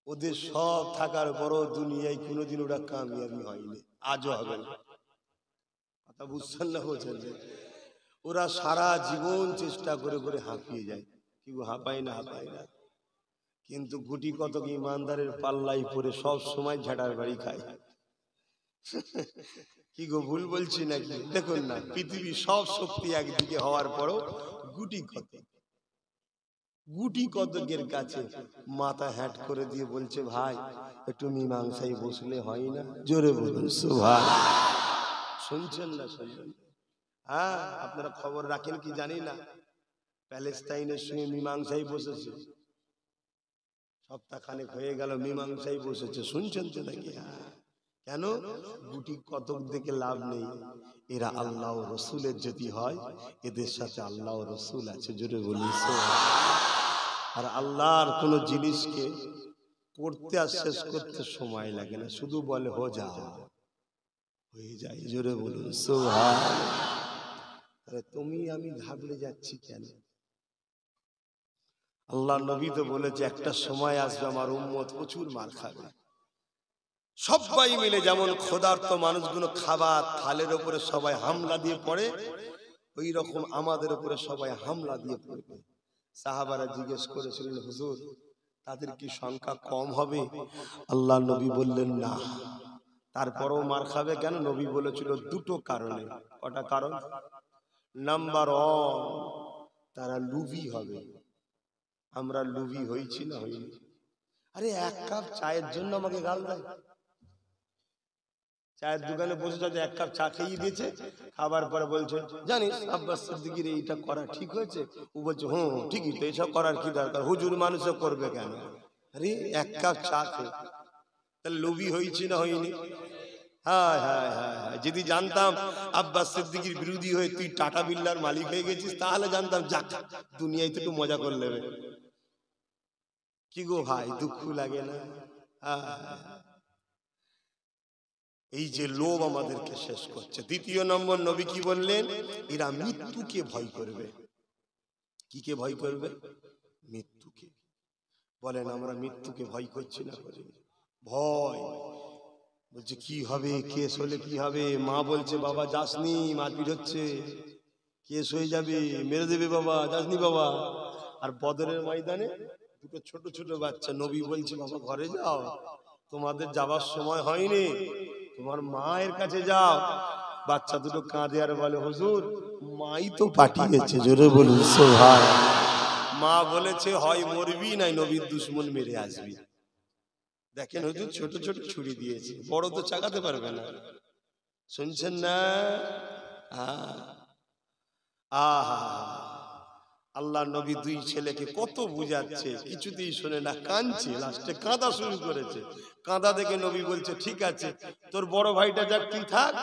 ওদের সব থাকার পরও দুনিয়ায় কোনোদিন ওরা কামিয়াবি হয়নি, আজও হবে না। কথা বুঝছেন না? বলছেন যে ওরা সারা জীবন চেষ্টা করে করে হাঁপিয়ে যায়, কি হাঁপায় না, হাঁপায় না, কিন্তু গুটি কতক ইমানদারের পাল্লাই পরে সব সময় ঝাড়ার বাড়ি খায়। কি গো, ভুল বলছি নাকি? দেখুন না, পৃথিবীর সব শক্তি একদিকে হওয়ার পরও গুটি কতকের কাছে মাথা হ্যাট করে দিয়ে বলছে, ভাই একটু মীমাংসায় বসলে হয় না? জোরে বলুন সুবহান। শুনছেন না? শুনছেন? হ্যাঁ, আপনারা খবর রাখেন কি জানি না, প্যালেস্টাইনের সঙ্গে মীমাংসায় বসেছে, সপ্তাহখানেক হয়ে গেল মীমাংসায় বসেছে, শুনছেন তো নাকি? কেন? গুটি কতক দেখে লাভ নেই, এরা আল্লাহ রসুলের যদি হয়, এদের সাথে আল্লাহ রসুল আছে, জোরে বলি। আর আল্লাহর কোন জিনিসকে পড়তে আর শেষ করতে সময় লাগে না, শুধু বলে হো যা, হয়ে যায়, জোরে বলুন সুবহান। তুমি আমি ঘাবড়ে যাচ্ছি কেন? আল্লাহ নবী তো বলেছে, একটা সময় আসবে আমার উম্মত প্রচুর মার খাবে, সবাই মিলে, যেমন ক্ষুধার্ত মানুষগুলো খাবার থালের উপরে সবাই হামলা দিয়ে পড়ে, ওই রকম আমাদের উপরে সবাই হামলা দিয়ে পড়বে। সাহাবারা জিজ্ঞেস করেছিলেন, হুজুর তাদের কি সংখ্যা কম হবে? আল্লাহ নবী বললেন না। তারপরেও মার খাবে কেন? নবী বলেছিল দুটো কারণে। কটা কারণ? নাম্বার 1, তারা লুভি হবে। আমরা লুভি হয়েছি না হইনি? আরে এক কাপ চায়ের জন্য আমাকে গাল দেয়। চায়ের দোকানে বসে যাচ্ছে, এক কাপ চা খেয়ে দিয়েছে, খাবার পরে বলছে, জানিস আব্বাস সিদ্দিকীর এইটা করা ঠিক হয়েছে? ও বলছে, হুম ঠিকই তো, এইসব করার কি দরকার, হুজুর মানুষও করবে কেন? আরে এক কাপ চা খেয়ে তাহলে লোভী হয়েছি না হইনি? হ্যাঁ হ্যাঁ হ্যাঁ, যদি জানতাম আব্বাস সিদ্দিকীর বিরোধী হয়ে তুই টাটা বিল্লার মালিক হয়ে গেছিস, তাহলে জানতাম যাক দুনিয়ায় তো একটু মজা করে নেবে। কি গো ভাই, দুঃখ লাগে না? এই যে লোভ আমাদেরকে শেষ করছে। দ্বিতীয় নম্বর, নবী কি বললেন? এরা মৃত্যুকে ভয় করবে। কিকে ভয় করবে? মৃত্যুকে। বলেন আমরা মৃত্যুকে ভয় করছি না? করি ভয়। বলছে কি হবে, কেস হলে কি হবে? মা বলছে বাবা যাসনি, মারপিট হচ্ছে, কেস হয়ে যাবে, মেরে দেবে বাবা, যাসনি বাবা। আর বদরের ময়দানে দুটো ছোট ছোট বাচ্চা, নবী বলছে বাবা ঘরে যাও, তোমাদের যাবার সময় হয়নি, তোমার মায়ের কাছে যাও। বাচ্চা দুটো কাঁদে আর বলে, হুজুর মাই তো পাঠিয়েছে, জোরে বলুন সুবহান। মা বলেছে হয় মরবি নাই নবীর দুশমন মেরে আসবি। দেখেন হুজুর ছোট ছোট ছুরি দিয়েছে, বড় তো চাগাতে পারবে না। শুনছেন না? আহা, আল্লাহ নবী দুই ছেলেকে কত বুঝাচ্ছে, কিছুতেই শোনে না, কাঁদছে, লাস্টে কাঁদা শুরু করেছে। কাঁদা দেখে নবী বলছে ঠিক আছে, তোর বড় ভাইটা যাক, তুই থাক।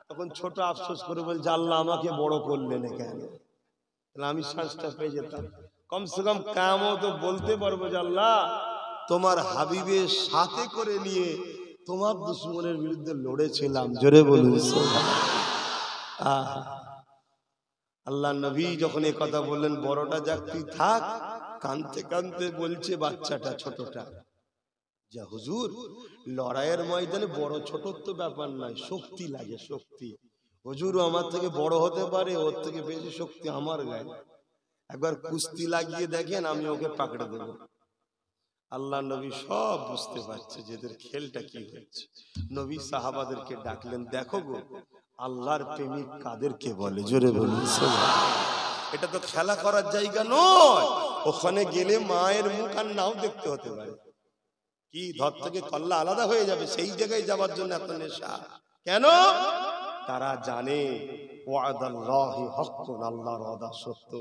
তখন ছোট আফসোস করে বলছে, আল্লাহ আমাকে বড় করলেন কেন? তাহলে আমি শ্বাসটা পেয়ে যেতাম। কমসে কম কামও তো বলতে পারবো যে আল্লাহ তোমার হাবিবের সাথে করে নিয়ে তোমার দুশ্মনের বিরুদ্ধে লড়েছিলাম। জোরে বলুন সুবহানাল্লাহ। আল্লাহ নবী যখন এই কথা বললেন, বড়টা যাক তুই থাক, কানতে কানতে বলছে বাচ্চাটা ছোটটা, যা হুজুর লড়াইয়ের ময়দানে বড় ছোট তো ব্যাপার নয়, শক্তি লাগে, শক্তি। হুজুর আমার থেকে বড় হতে পারে, ওর থেকে বেশি শক্তি আমার গায়ে, একবার কুস্তি লাগিয়ে দেখেন আমি ওকে পাকড়ে দেব। আল্লাহ নবী সব বুঝতে পারছে যে এদের খেলটা কি হচ্ছে। নবী সাহাবাদেরকে ডাকলেন, দেখো গো আল্লাহর প্রেমিক কাদেরকে বলে, জোরে বলুন সুবহানাল্লাহ। এটা তো খেলা করার জায়গা নয়, ওখানে গেলে মায়ের মুখ আর নাও দেখতে হতে পারে, কি ধর থেকে কল্লা আলাদা হয়ে যাবে, সেই জায়গায় যাওয়ার জন্য এত নেশা কেন? তারা জানে ওয়াদাল্লাহি হাক্কুন, আল্লাহর ওয়াদা সত্য।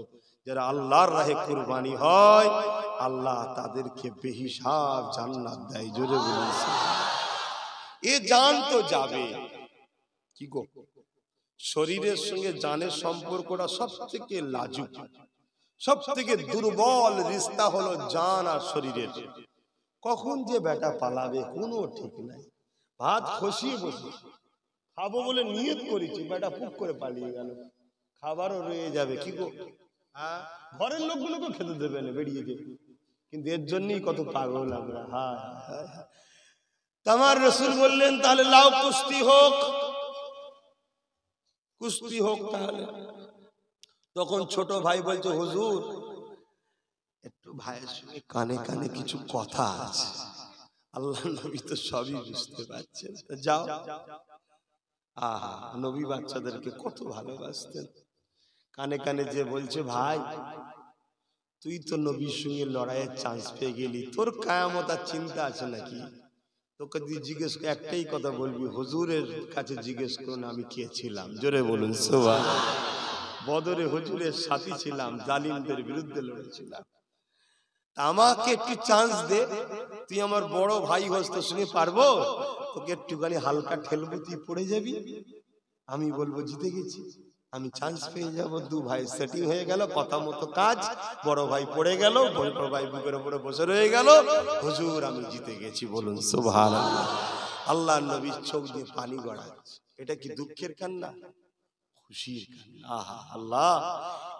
যারা আল্লাহর রাহে কুরবানি হয় আল্লাহ তাদেরকে বেহিসাব জান্নাত দেয়। জোরে বলুন এ জান তো যাবে কি গো, শরীরের সঙ্গে জানের সম্পর্কটা সবথেকে লাজুক, সবথেকে দুর্বল রিশতা হলো জান আর শরীরের। কখন যে বেটা পালাবে কোনো ঠিক নাই। ভাত খসিয়ে বসে খাবো বলে নিয়ত করেছি, বেটা পুক করে পালিয়ে গেল, খাবারও রয়ে যাবে কি গো, ঘরের লোকগুলোকে খেতে দেবে না, বেরিয়ে যাবে। কিন্তু এর জন্যই কত পাগল আমরা। হ্যাঁ আমার রাসূল বললেন তাহলে লাও কুস্তি হোক, কুস্তি হোক তাহলে। তখন ছোট ভাই বলছে হুজুর একটু ভাইয়ের সঙ্গে কানে কানে কিছু কথা আছে। আল্লাহ নবী তো সবই বুঝতে পারছেন, যাও। আহা, নবী বাচ্চাদেরকে কত ভালোবাসতেন। কানে কানে যে বলছে, ভাই তুই তো নবীর সঙ্গে লড়াইয়ের চান্স পেয়ে গেলি, তোর কিয়ামত আর চিন্তা আছে নাকি? তোকে যদি জিজ্ঞেস করে একটাই কথা বলবি, হুজুরের কাছে জিজ্ঞেস করুন আমি কে ছিলাম। জোরে বলুন সুবহানাল্লাহ। বদরে হুজুরের সাথী ছিলাম, জালিমদের বিরুদ্ধে লড়েছিলাম। আমাকে একটু চান্স দে, তুই আমার বড় ভাই হোস, তোর সঙ্গে পারবো, তোকে একটুখানি হালকা ঠেলবো, তুই পড়ে যাবি, আমি বলবো জিতে গেছি, আমি চান্স পেয়ে যাবো। দু ভাই সেটিং হয়ে গেল, কথা মতো কাজ, বড় ভাই পড়ে গেল, বড় ভাই বুকের উপরে বসে রয়ে গেল, হুজুর আমি জিতে গেছি। বলুন সুবহানাল্লাহ। আল্লাহ নবীর চোখ দিয়ে পানি গড়াচ্ছে। এটা কি দুঃখের কান্না, খুশির কান্না? আহা আল্লাহ,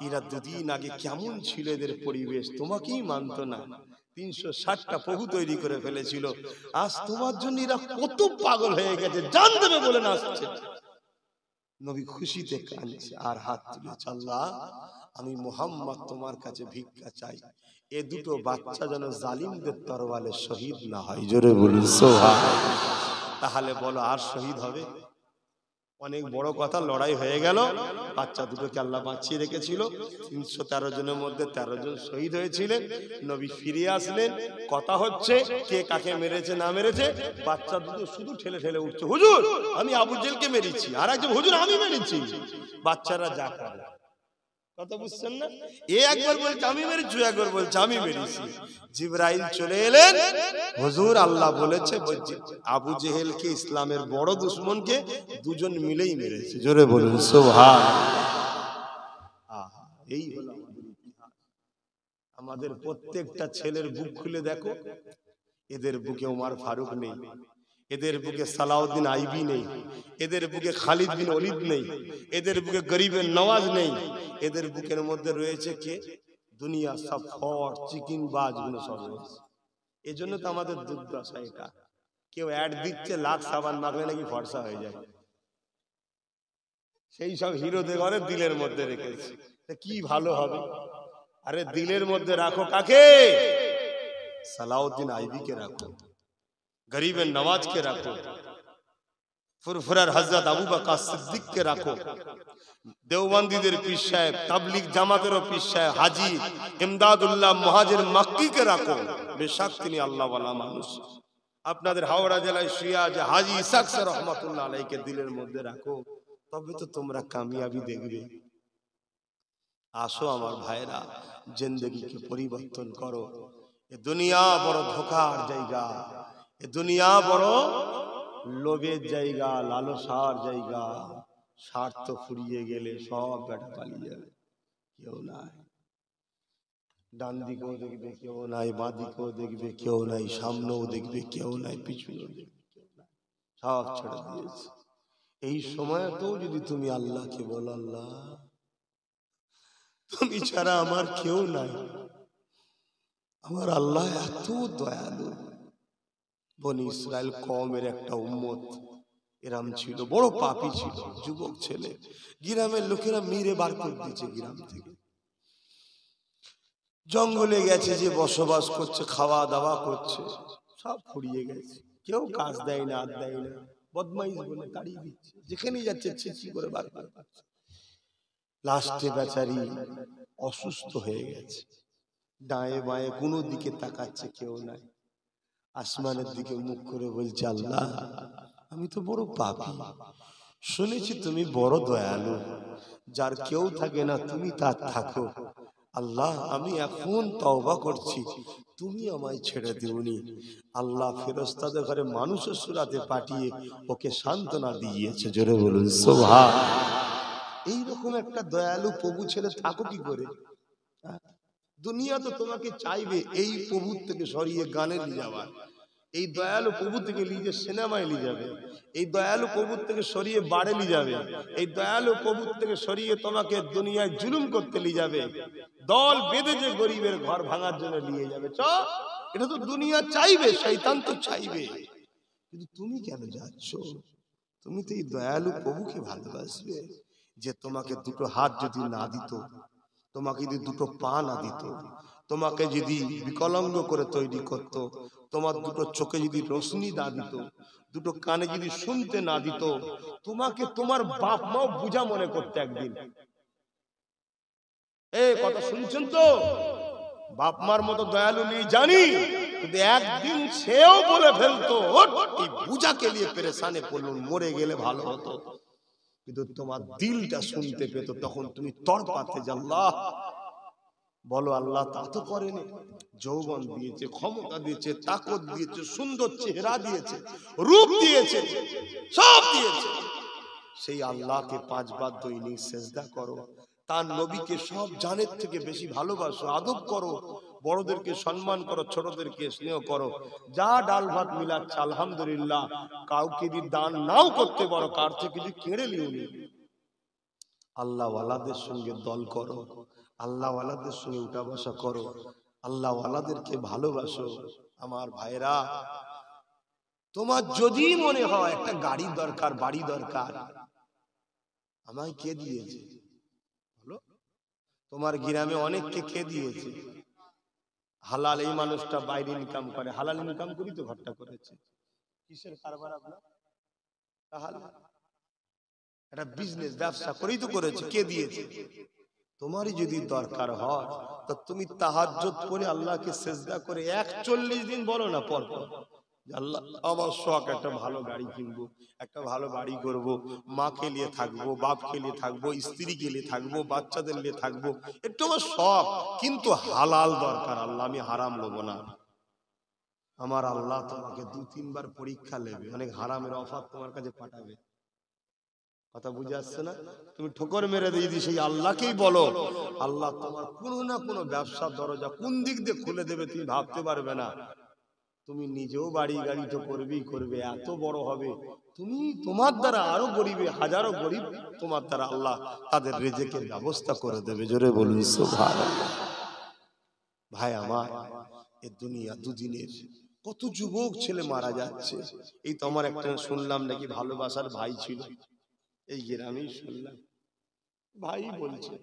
এরা দুদিন আগে কেমন ছিল, এদের পরিবেশ তোমাকেই মানতো না, 360টা প্রভু তৈরি করে ফেলেছিল, আজ তোমার জন্য এরা কত পাগল হয়ে গেছে, জান দেবে বলে নাচছে। নবী খুশিতে কাঁদছে আর হাত তুলেছে, আল্লাহ আমি মুহাম্মদ তোমার কাছে ভিক্ষা চাই, এ দুটো বাচ্চা যেন জালিমদের তরবারে শহীদ না হয়। জোরে বলুন সুবহানাল্লাহ। তাহলে বলো আর শহীদ হবে? অনেক বড় কথা, লড়াই হয়ে গেল, বাচ্চা দুটোকে আল্লাহ বাঁচিয়ে রেখেছিল, 313 জনের মধ্যে 13 জন শহীদ হয়েছিলেন। নবী ফিরে আসলেন, কথা হচ্ছে কে কাকে মেরেছে না মেরেছে, বাচ্চা দুটো শুধু ঠেলে ঠেলে উঠছে, হুজুর আমি আবু জেলকে মেরেছি, আর একজন হুজুর আমি মেরেছি। বাচ্চারা যা করে, কথা বুঝছেন না? এ একবার বলছে আমি মেরেছি, একবার বলছে আমি মেরেছি। জিবরাইল চলে এলেন, হুজুর আল্লাহ বলেছে আবু জেহেলকে, ইসলামের বড় দুশমনকে দুজন মিলেই মেরেছে। জোরে বলুন সুবহানাল্লাহ। এই হলো আমাদের ইতিহাস। আমাদের প্রত্যেকটা ছেলের বুক খুলে দেখো, এদের বুকে ওমর ফারুক নেই, এদের বুকে সালাউদ্দিন আইবি নেই, এদের বুকে খালিদ বিন ওলীদ নেই, এদের বুকে গরিবের নওয়াজ নেই, এদের বুকের মধ্যে রয়েছে কে? দুনিয়া সব ফট চিকিং বাজ গুলো সব রয়েছে। এজন্য তো আমাদের দুর্দশা এটা। কেউ অ্যাড দিচ্ছে লাখ সাবান মাখলে নাকি ফর্সা হয়ে যায়, সেই সব হিরোদের ঘরে দিলের মধ্যে রেখেছে, কি ভালো হবে? আরে দিলের মধ্যে রাখো কাকে? সালাউদ্দিন আইবিকে রাখো, গরিবের নওয়াজকে রাখো, ফুরফুরার হযরত আবু বকর সিদ্দিককে রাখো, দেওবন্দীদের পীর সাহেব, তাবলীগ জামাতেরও পীর সাহেব হাজী ইমদাদুল্লাহ মুহাজির মক্কিকে রাখো, বেশক তিনি আল্লাহ ওয়ালা মানুষ। আপনাদের হাওড়া জেলায় শুয়ে আছে হাজী ইসাক রহমাতুল্লাহ আলাইহিকে দিলের মধ্যে রাখো, তবে তো তোমরা কামিয়াবি দেখবে। আসো আমার ভাইরা, জিন্দেগিকে পরিবর্তন করো। এ দুনিয়া বড় ধোঁকার জায়গা, এ দুনিয়া বড় লোভের জায়গা, লালসার জায়গা। স্বার্থ ফুরিয়ে গেলে সব বেটা পালিয়ে যাবে, কেউ নাই। ডান দিকেও দেখবে কেউ নাই, বাঁ দিকেও দেখবে কেউ নাই, সামনেও দেখবে কেউ নাই, পিছনেও দেখবে কেউ নাই, সব ছেড়ে দিয়েছে। এই সময়তেও যদি তুমি আল্লাহকে বলো, আল্লাহ তুমি ছাড়া আমার কেউ নাই, আমার আল্লাহ এত দয়ালু। বনি ইসরায়েল কওমের একটা উম্মত এরাম ছিল, বড় পাপী ছিল, যুবক ছেলে, গ্রামের লোকেরা মেরে বার করে দিয়েছে গ্রাম থেকে। জঙ্গলে গেছে, যে বসবাস করছে, খাওয়া দাওয়া করছে, সব ফুরিয়ে গেছে। কেউ কাজ দেয় না, আর দেয় না, বদমাইশ বলে তাড়িয়ে দিচ্ছে, যেখানে যাচ্ছে ছিছি করে বার করে দিচ্ছে। লাস্টে বেচারি অসুস্থ হয়ে গেছে, ডায়ে বায়ে কোনো দিকে তাকাচ্ছে, কেউ নাই। আসমানের দিকে মুখ করে বলছে, আল্লাহ আমি তো বড় পাপী, শুনেছি তুমি বড় দয়ালু, যার কেউ থাকে না তুমি তার থাকো। আল্লাহ আমি এখন তওবা করছি, তুমি আমায় ছেড়ে দিওনি। আল্লাহ ফেরেশতাদের ঘরে মানুষের সুরাতে পাঠিয়ে ওকে সান্ত্বনা দিয়েছে। জোরে বলুন সুবহান। এইরকম একটা দয়ালু প্রভু ছেড়ে থাকো কি করে? দুনিয়া তো তোমাকে চাইবে এই প্রভুর থেকে সরিয়ে গানে নিয়ে যাওয়ার, এই দয়ালু প্রভু থেকে লিজে সিনেমায় নিয়ে যাবে, এই দয়ালু প্রভু থেকে সরিয়ে বাড়ে নিয়ে যাবে, এই দয়ালু প্রভু থেকে সরিয়ে তোমাকে দুনিয়ায় জুলুম করতে নিয়ে যাবে, দল বেঁধে যে গরিবের ঘর ভাঙার জন্য নিয়ে যাবে। এটা তো দুনিয়া চাইবে, শয়তান তো চাইবে, কিন্তু তুমি কেন যাচ্ছ? তুমি তো এই দয়ালু প্রভুকে ভালোবাসবে, যে তোমাকে দুটো হাত যদি না দিত, তোমাকে যদি দুটো পা না দিত, তোমাকে যদি বিকলাঙ্গ করে তৈরি করত, তোমার দুটো চোখে যদি রোশনি না দিত, দুটো কানে যদি শুনতে না দিত, তোমাকে তোমার বাপ মাও বুঝা মনে করতে একদিন। এই কথা শুনছেন তো? বাপ মার মতো দয়ালু নেই জানি, কিন্তু একদিন সেও বলে ফেলতো, এই বুঝাকে নিয়ে পেরেশানে পড়লুন, মরে গেলে ভালো হতো। কিন্তু তোমার দিলটা শুনতে পেত, তখন তুমি তড়পাতে যে আল্লাহ বলো। আল্লাহ তা তো করেনি, যৌবন দিয়েছে, ক্ষমতা দিয়েছে, তাকত দিয়েছে, সুন্দর চেহারা দিয়েছে, রূপ দিয়েছে, সব দিয়েছে। সেই আল্লাহকে 5 বার দৈনিক সেজদা করো, তার নবীকে সব জানের থেকে বেশি ভালোবাসো, আদব করো, বড়দেরকে সম্মান করো, ছোটদেরকে স্নেহ করো। যা ডাল ভাত মিলাচ্ছে আলহামদুলিল্লাহ, কাউকে যদি দান নাও করতে পারো, কার থেকে যদি কেড়ে নিও নি। আল্লাহ ওয়ালাদের সঙ্গে দল করো, আল্লাহ ওয়ালাদের সঙ্গে উঠা বসা করো, আল্লাহ ওয়ালাদেরকে ভালোবাসো। আমার ভাইরা, তোমার যদি মনে হয় একটা গাড়ি দরকার, বাড়ি দরকার, আমায় কে দিয়েছে বলো? তোমার গ্রামে অনেককে কে দিয়েছে? হালাল এই মানুষটা বাইরে ইনকাম করে, হালাল ইনকাম করি তো ঘরটা করেছে। কিসের কারবার আপনার? তাহলে একটা বিজনেস, ব্যবসা করেই তো করেছে। কে দিয়েছে? তোমারই যদি দরকার হয় তো তুমি তাহাজ্জুদ করে আল্লাহকে সেজদা করে 41 দিন বলো না পর পর, আল্লাহ আমার শখ একটা ভালো গাড়ি কিনবো, একটা ভালো বাড়ি করব, মাকে নিয়ে থাকবো, বাপকে নিয়ে থাকবো, স্ত্রীকে নিয়ে থাকবো, বাচ্চাদের নিয়ে থাকবো, একটু আমার শখ, কিন্তু হালাল দরকার। আল্লাহ আমি হারাম নেব না। আমার আল্লাহ তোমাকে 2-3 বার পরীক্ষা নেবে, অনেক হারামের অফার তোমার কাছে পাঠাবে। কথা বুঝে আসছে না? তুমি ঠোকর মেরে দিয়ে সেই আল্লাহকেই বলো, আল্লাহ তোমার কোনো না কোনো ব্যবসার দরজা কোন দিক দিয়ে খুলে দেবে তুমি ভাবতে পারবে না। তুমি নিজেও বাড়ি গাড়ি তো করবেই করবে, এত বড় হবে, তুমি তোমার দ্বারা আরো গরিবে, হাজারো গরিব তোমার দ্বারা আল্লাহ তাদের রিজিকের ব্যবস্থা করে দেবে। জোরে বলুন সুবহানাল্লাহ। ভাই আমার, এই দুনিয়া দুদিনের, কত যুবক ছেলে মারা যাচ্ছে। এই তো আমার একটা শুনলাম নাকি ভালোবাসার ভাই ছিল, এই গ্রামেই শুনলাম, ভাই বলছে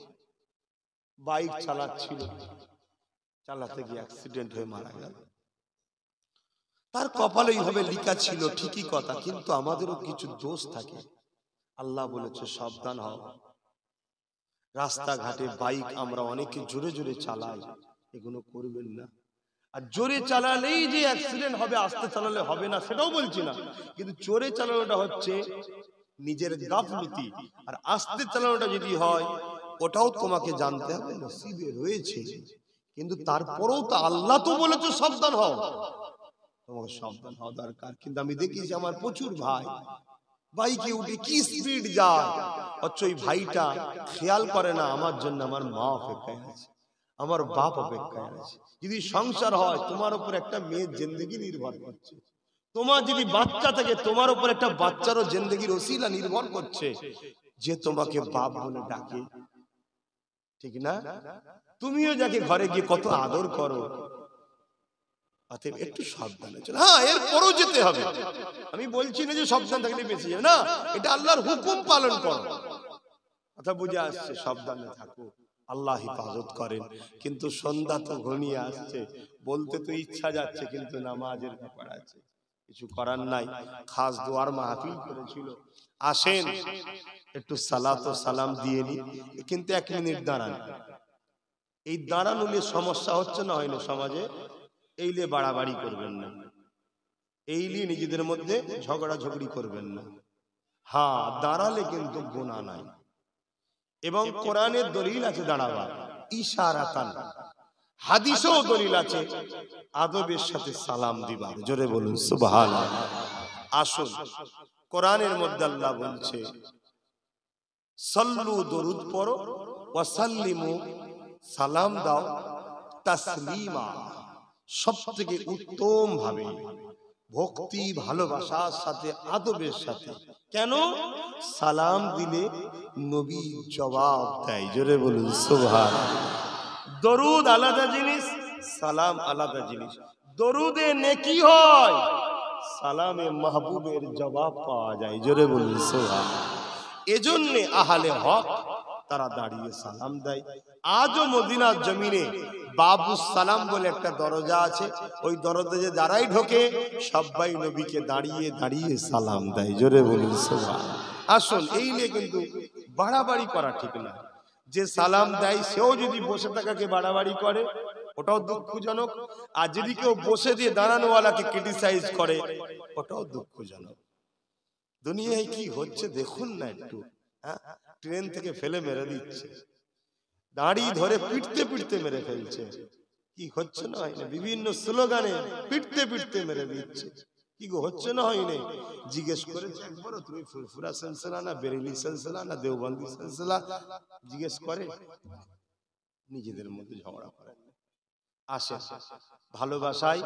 বাইক চালাচ্ছিল, চালাতে গিয়ে অ্যাক্সিডেন্ট হয়ে মারা গেল। তার কপালে এইভাবে লেখা ছিল, ঠিকই কথা, কিন্তু আমাদেরও কিছু দোষ থাকে। আল্লাহ বলেছে সাবধান হও। রাস্তাঘাটে বাইক আমরা অনেকে জোরে জোরে চালাই, এগুলো করবেন না। আর জোরে চালালেই যে অ্যাক্সিডেন্ট হবে, আস্তে চালালে হবে না সেটাও বলছি না, কিন্তু জোরে চালানোটা হচ্ছে নিজের গাফলতি, আর আস্তে চালানোটা যদি হয় ওটাও তোমাকে জানতে হবে নসিবে রয়েছে। কিন্তু তারপরেও তো আল্লাহ তো বলেছে সাবধান হও, তোমাকে সাবধান হওয়া দরকার। কিন্তু আমি দেখেছি আমার প্রচুর ভাই বাইকে উঠে কি স্পিড যায়, অথচ ওই ভাইটা খেয়াল করে না আমার জন্য আমার মা অপেক্ষায় আছে, আমার বাপ অপেক্ষায় আছে। যদি সংসার হয়, তোমার উপর একটা মেয়ের জিন্দেগি নির্ভর করছে। তোমার যদি বাচ্চা থাকে, তোমার উপর একটা বাচ্চারও জিন্দেগির ওসিলা নির্ভর করছে, যে তোমাকে বাপ বলে ডাকে, ঠিক না? তুমিও যাকে ঘরে গিয়ে কত আদর করো, অতএব একটু সাবধানে চলো। হ্যাঁ, এরপরও যেতে হবে। আমি বলছি না যে সাবধান থাকলে বেঁচে যাবে, না, এটা আল্লাহর হুকুম পালন করো। কথা বুঝে আসছে? সাবধানে থাকো, আল্লাহ হিফাজত করেন। কিন্তু সন্ধ্যা তো ঘনিয়ে আসছে, বলতে তো ইচ্ছা যাচ্ছে, কিন্তু নামাজের ব্যাপার আছে, কিছু করার নাই। খাস দোয়ার মাহফিল করেছিল, আসেন একটু সালাত ও সালাম দিয়ে নি। কিন্তু 1 মিনিট দাঁড়ান। এই দাঁড়ানোর সমস্যা হচ্ছে না, হয় না সমাজে? এইলে বাড়াবাড়ি করবেন না, এইলে নিজেদের মধ্যে ঝগড়াঝগড়ি করবেন না। হ্যাঁ, দাঁড়ালে কিন্তু গুনাহ নাই, এবং কোরআনের দলিল আছে দাঁড়াবার, ইশারাতান। হাদিসেও দলিল আছে আদবের সাথে সালাম দিবার। জোরে বলুন সুবহানাল্লাহ। আসুন, কোরআনের মধ্যে আল্লাহ বলছে, সাল্লু, দরুদ পড়ো, ওয়া সাল্লিমু, সালাম দাও, তাসলিমা, সবথেকে উত্তম ভাবে, ভক্তি ভালোবাসার সাথে, আদবের সাথে। কেন? সালাম দিলে নবী জবাব দেয়। জোরে বলুন সুবহানাল্লাহ। দরুদ আলাদা জিনিস, সালাম আলাদা জিনিস। দরুদে নেকি হয়, সালামে মাহবুবের জবাব পাওয়া যায়। জোরে বলুন সুবহানাল্লাহ। এজন্য আহলে হক তারা দাঁড়িয়ে সালাম দেয়। আজও মদিনার জমিনে বাবুস সালাম বলে একটা দরজা আছে, ওই দরজায় যারাই ঢোকে সবাই নবীকে দাঁড়িয়ে দাঁড়িয়ে সালাম দেয়। জোরে বলুন সুবহানাল্লাহ। আসুন, এই নিয়ে কিন্তু বাড়াবাড়ি করা ঠিক না। যে সালাম দেয় সেও যদি বসে থাকাকে বাড়াবাড়ি করে, ওটাও দুঃখজনক। আর যদি কেউ বসে দিয়ে দাঁড়ানোওয়ালাকে ক্রিটিসাইজ করে, ওটাও দুঃখজনক। দুনিয়ায় কি হচ্ছে দেখুন না একটু। ট্রেন থেকে ফেলে মেরে দিচ্ছে, দাড়ি ধরে পিটতে পিটতে মেরে ফেলছে। কি হচ্ছে না হয় না? বিভিন্ন স্লোগানে পিটতে পিটতে মেরে দিচ্ছে। কি গো, হচ্ছে না হয় না? জিজ্ঞেস করেছে একবারও, তুমি ফুরফুরা সিলসিলা না বেরেলি সিলসিলা না দেওবন্দি সিলসিলা? জিজ্ঞেস করে? নিজেদের মধ্যে ঝগড়া করে। আসে ভালোবাসায়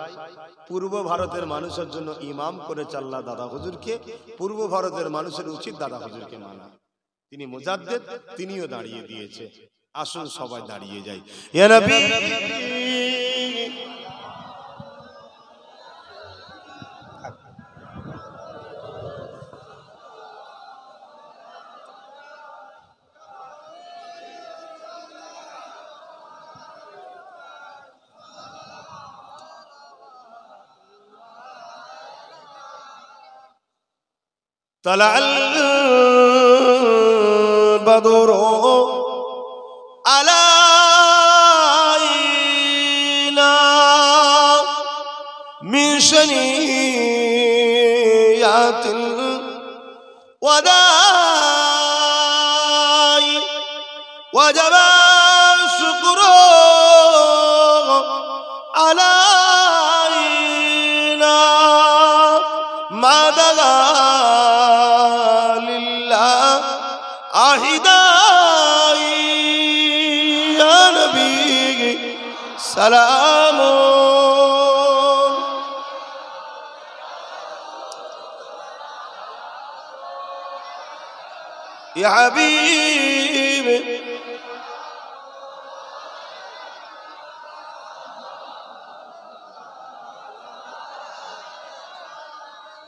পূর্ব ভারতের মানুষের জন্য ইমাম করেছে আল্লাহ দাদা হুজুরকে। পূর্ব ভারতের মানুষের উচিত দাদা হুজুরকে মানা। তিনি মুজাদ্দেদ, তিনিও দাঁড়িয়ে দিয়েছে। আসুন সবাই দাঁড়িয়ে যাই। ইয়া নবী طلع البدر علينا من شنيعة الوداع وجب الشكر علينا ما دغى আহিদাই ইয়া নবী সালাম ইয়া হাবিব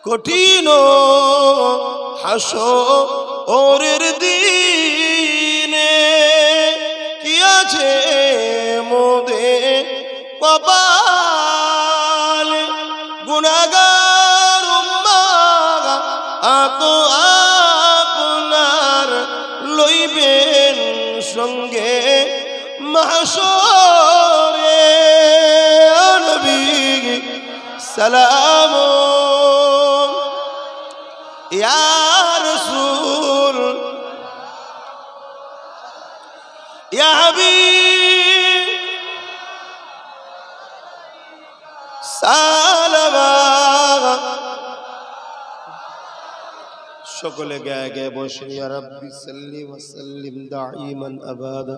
কঠিন হাসরের দিনে কি আছে মোদের কপালে, গুনাহগার উম্মাহ আতো আপনার লইবেন সঙ্গে মাহশরে। নবী সালাম ইয়া রাসূল ইয়া হাবিব সালাম। সকলে গায়ে গায়ে বসে ইয়া রাব্বি সাল্লি ওয়া সাল্লিম দাইমান আবাদা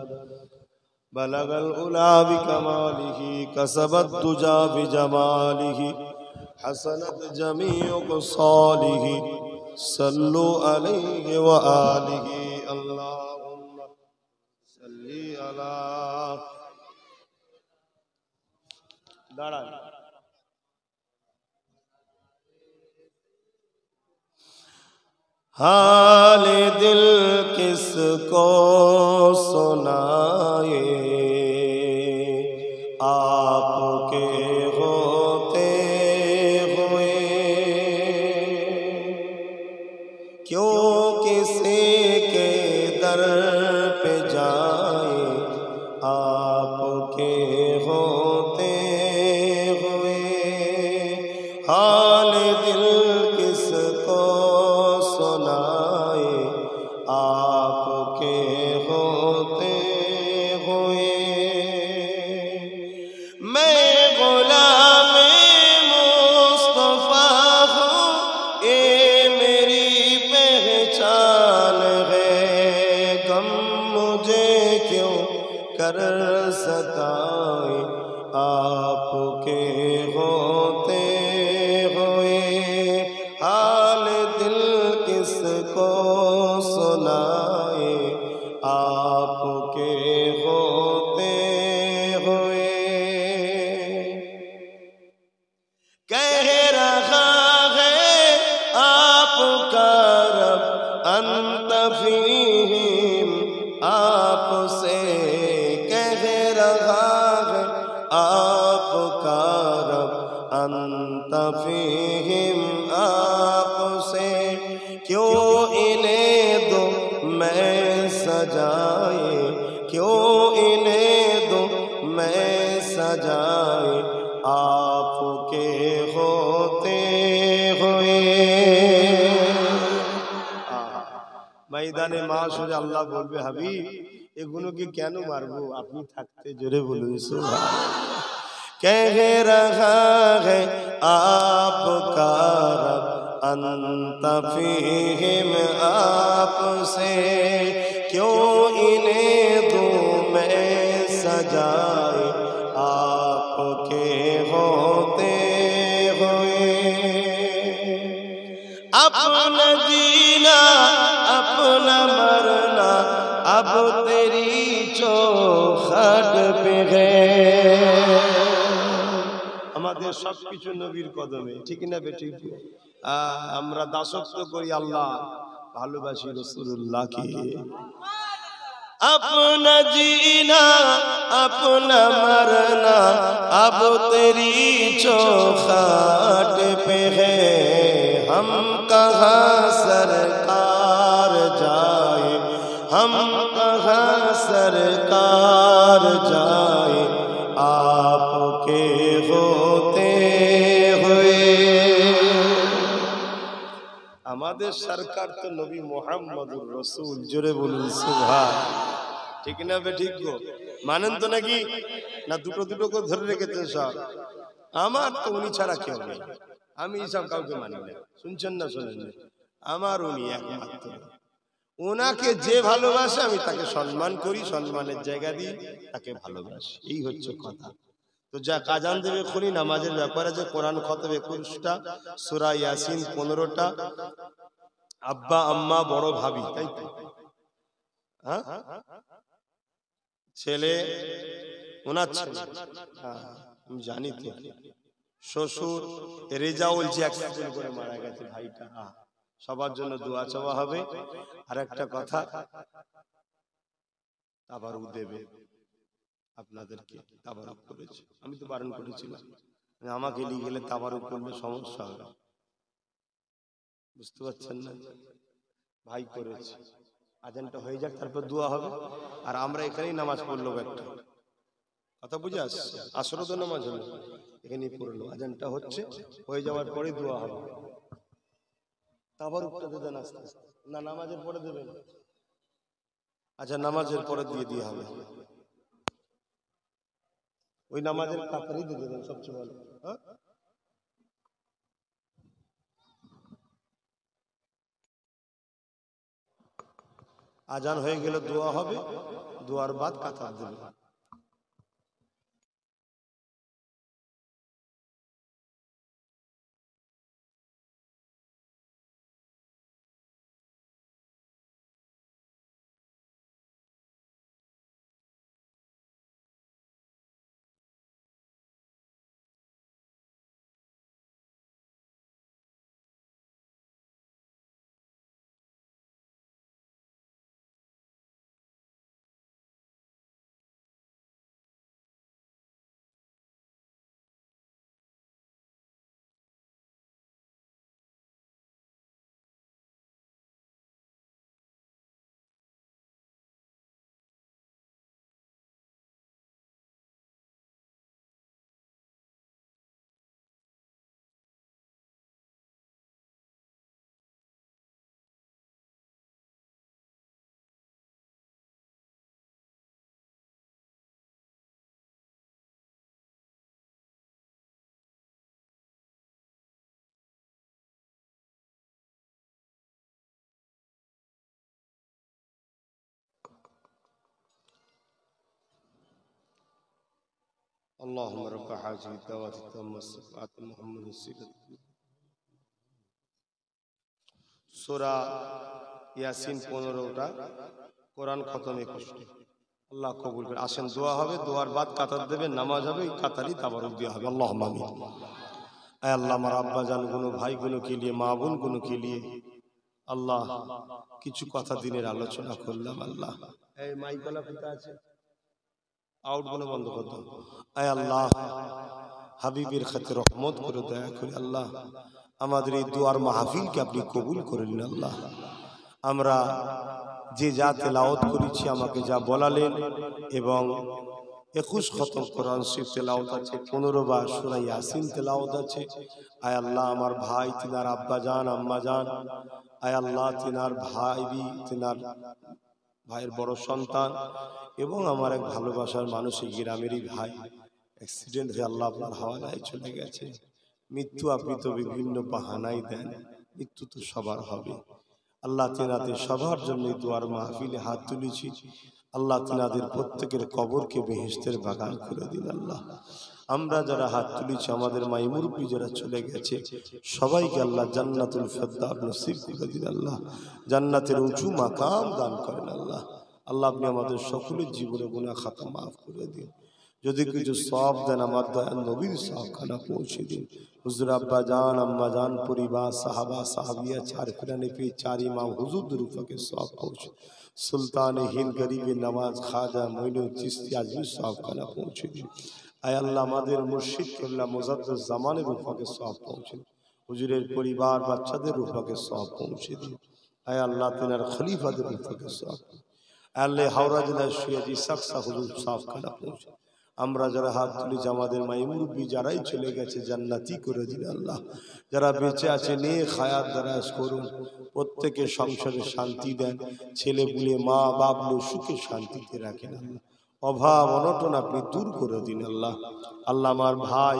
बलगल उला बिकमालिही कसबत तुजा बिजमालिही हसनत जमीउ सालिही सल्लु अलैहि व आलिही अल्लाहुम्मा सल्ली अला दाঁড়ান हाल दिल किसको सुनाए आपके होते हुए क्यों किसी के दर पे जाए आपके होते हुए हाल दिल किसको सुनाए आपके होते हुए मैं गुलाम मुस्तफा हूँ ये मेरी पहचान है गम मुझे क्यों कर सताए आपके होते हुए हाल दिल किसको सुनाए आपके होते हुए कह रहा है आपका रब अंत फीहिम आपसे कह रहा है आपका रब अंत फीहिम आपसे क्यों इन्हें दो मैं सजाए क्यों इन्हें दो मैं सजाए आपके होते हुए ময়দানে মাশরে আল্লাহ বলবে হাবিব এগুলোকে কেন মারবো আপনি থাকতে জোরে বলুন সুবহানাল্লাহ कह रहा है आपका रब अंत फीहिम आपसे क्यों इन्हें दूं मैं सजाए आपके होते हुए अपना जीना अपना मरना अब तेरी चौखट पे है আমাদের সবকিছু নবীর কদমে ঠিক না বেঠিক আমরা দাসত্ব করি আল্লাহ ভালোবাসি রাসূলুল্লাহকে अपना जीना अपना मरना अब तेरी चौखट पे है हम कहाँ सरकार जाए हम कहाँ सरकार जाए आपके होते हुए আমাদের সরকার তো নবী মুহাম্মদুর রাসূল জোরে বলুন সুবহান ঠিক না বে ঠিক গো মানেন তো নাকি না দুটো দুটো করে ধরে রেখেছেন সব আমার তো উনি ছাড়া কেউ নেই আমি সব কাউকে মানি না শুনছেন না শুনেন না আমার উনি একমাত্র ওনাকে যে ভালোবাসে আমি তাকে সম্মান করি সম্মানের জায়গা দিই তাকে ভালোবাসি এই হচ্ছে কথা তো যা কাজান দেবে খুনি নামাজের ব্যাপারে যে কোরআন খতম 21টা সূরা ইয়াসিন 15টা আব্বা আম্মা বড় ভাবি তাই তো হ্যাঁ ছেলে ওনার ছেলে হ্যাঁ আমি জানি তো শ্বশুর রেজাউল যে অ্যাক্সিডেন্ট করে মারা গেছে ভাইটা সবার জন্য দোয়া চাওয়া হবে আর একটা কথা তাবারুক দেবে আপনাদেরকে তাবারুক করেছে আমি তো বারণ করেছিলাম আমাকে নিয়ে গেলে তাবারুক করলে সমস্যা হবে বুঝতে পারছেন না ভাই করেছে আজানটা হয়ে যাক তারপর দোয়া হবে আর আমরা এখানেই নামাজ পড়লো একটা কথা বুঝে আসছে আসরও তো নামাজ হলো এখানেই পড়লো আজানটা হচ্ছে হয়ে যাওয়ার পরে দোয়া হবে তাবারুকটা দেবেন আস্তে আস্তে না নামাজের পরে দেবেন আচ্ছা নামাজের পরে দিয়ে হবে ওই নামাজের কাতারই দিয়ে দেবেন সবচেয়ে ভালো হ্যাঁ আজান হয়ে গেলে দোয়া হবে দোয়ার বাদ কাতার দেবে اللهم رب هذه الدعوة التامة الصفات محمد السيدة সূরা ইয়াসিন 15টা, কোরআন খতম 21টা। আল্লাহ কবুল করে। আসেন দোয়া হবে, দোয়ার বাদ কাতার দেবেন, নামাজ হবে, কাতারই তাবারক দেওয়া হবে। আল্লাহুম্মা আমিন। ऐ अल्लाह हमारा अब्बा जान गुनो भाई गुनो के लिए माँ বোন गुनो के लिए আল্লাহ কিছু কথা দিনের আলোচনা করলাম। আল্লাহ এই মাইকলা পিতা আছে আউট গুলো বন্ধ করে দাও। আয় আল্লাহ হাবিবের খাতির রহমত করে দয়া করে আল্লাহ আমাদের এই দুয়ার মাহফিলকে আপনি কবুল করে নিন। আল্লাহ আমরা যে যা তেলাওয়াত করেছি, আমাকে যা বলালেন, এবং 21 খতম কোরআন শরীফ তেলাওয়াত আছে, 15 বার সূরা ইয়াসিন তেলাওয়াত আছে। আয় আল্লাহ আমার ভাই তিনার আব্বা জান আম্মা জান, আয় আল্লাহ তিনার ভাই তিনার ভাইয়ের বড় সন্তান এবং আমার এক ভালোবাসার মানুষ, এই গ্রামেরই ভাই, অ্যাক্সিডেন্ট হয়ে আল্লাহ আপনার হাওয়ালায় চলে গেছে। মৃত্যু আপনি তো বিভিন্ন বাহানাই দেন, মৃত্যু তো সবার হবে। আল্লাহ তেনাদের সবার জন্য দুয়ার মাহফিলে হাত তুলেছি। আল্লাহ তেনাদের প্রত্যেকের কবরকে বেহেশতের বাগান করে দিন। আল্লাহ আমরা যারা হাত তুলেছি, আমাদের মাই মুরব্বী যারা চলে গেছে, সবাইকে আল্লাহ জান্নাতুল ফেরদাউস নসিব করে দিন। আল্লাহ জান্নাতের উঁচু মাকাম দান করেন। আল্লাহ আল্লাহ আপনি আমাদের সকলের জীবনে গুনাহ খাতা মাফ করে দিন। যদি কিছু সওয়াব দেন, আমার দয়াল নবীর সওয়াবখানা পৌঁছে দিন। হুজুর আব্বা জান আম্মা জান পরিবার সাহাবা সাহাবিয়া চার ফিরানে পে চার ইমাম হুজুর দুরুফাকে সওয়াব পৌঁছে, সুলতান হিন্দ গরিবে নওয়াজ খাজা মঈনুদ্দিন চিশতি আজমির সওয়াবখানা পৌঁছে দিন। আয় আল্লাহ আমাদের মুর্শিদ কেবলা মুজাদ্দিদ জামানের রূপাকে সওয়াব পৌঁছে দিন। হুজুরের পরিবার বাচ্চাদের রূপাকে সওয়াব পৌঁছে দিন। আয় আল্লাহ তিনার খলিফাদের রূপাকে সওয়াব, আল্লাহ হাওড়া জেলার সৈয়দ ইসাক শাহ হুজুর সওয়াবখানা পৌঁছে। আমরা যারা হাত তুলেছি, আমাদের মাই মুরব্বী যারাই চলে গেছে, জান্নাতি করে দিন। আল্লাহ যারা বেঁচে আছে নেক হায়াত দারাজ করুন, প্রত্যেকে সংসারে শান্তি দেন, ছেলে পুলে মা বাবলু সুখে শান্তিতে রাখেন। আল্লাহ অভাব অনটন আপনি দূর করে দিন। আল্লাহ আল্লাহ আমার ভাই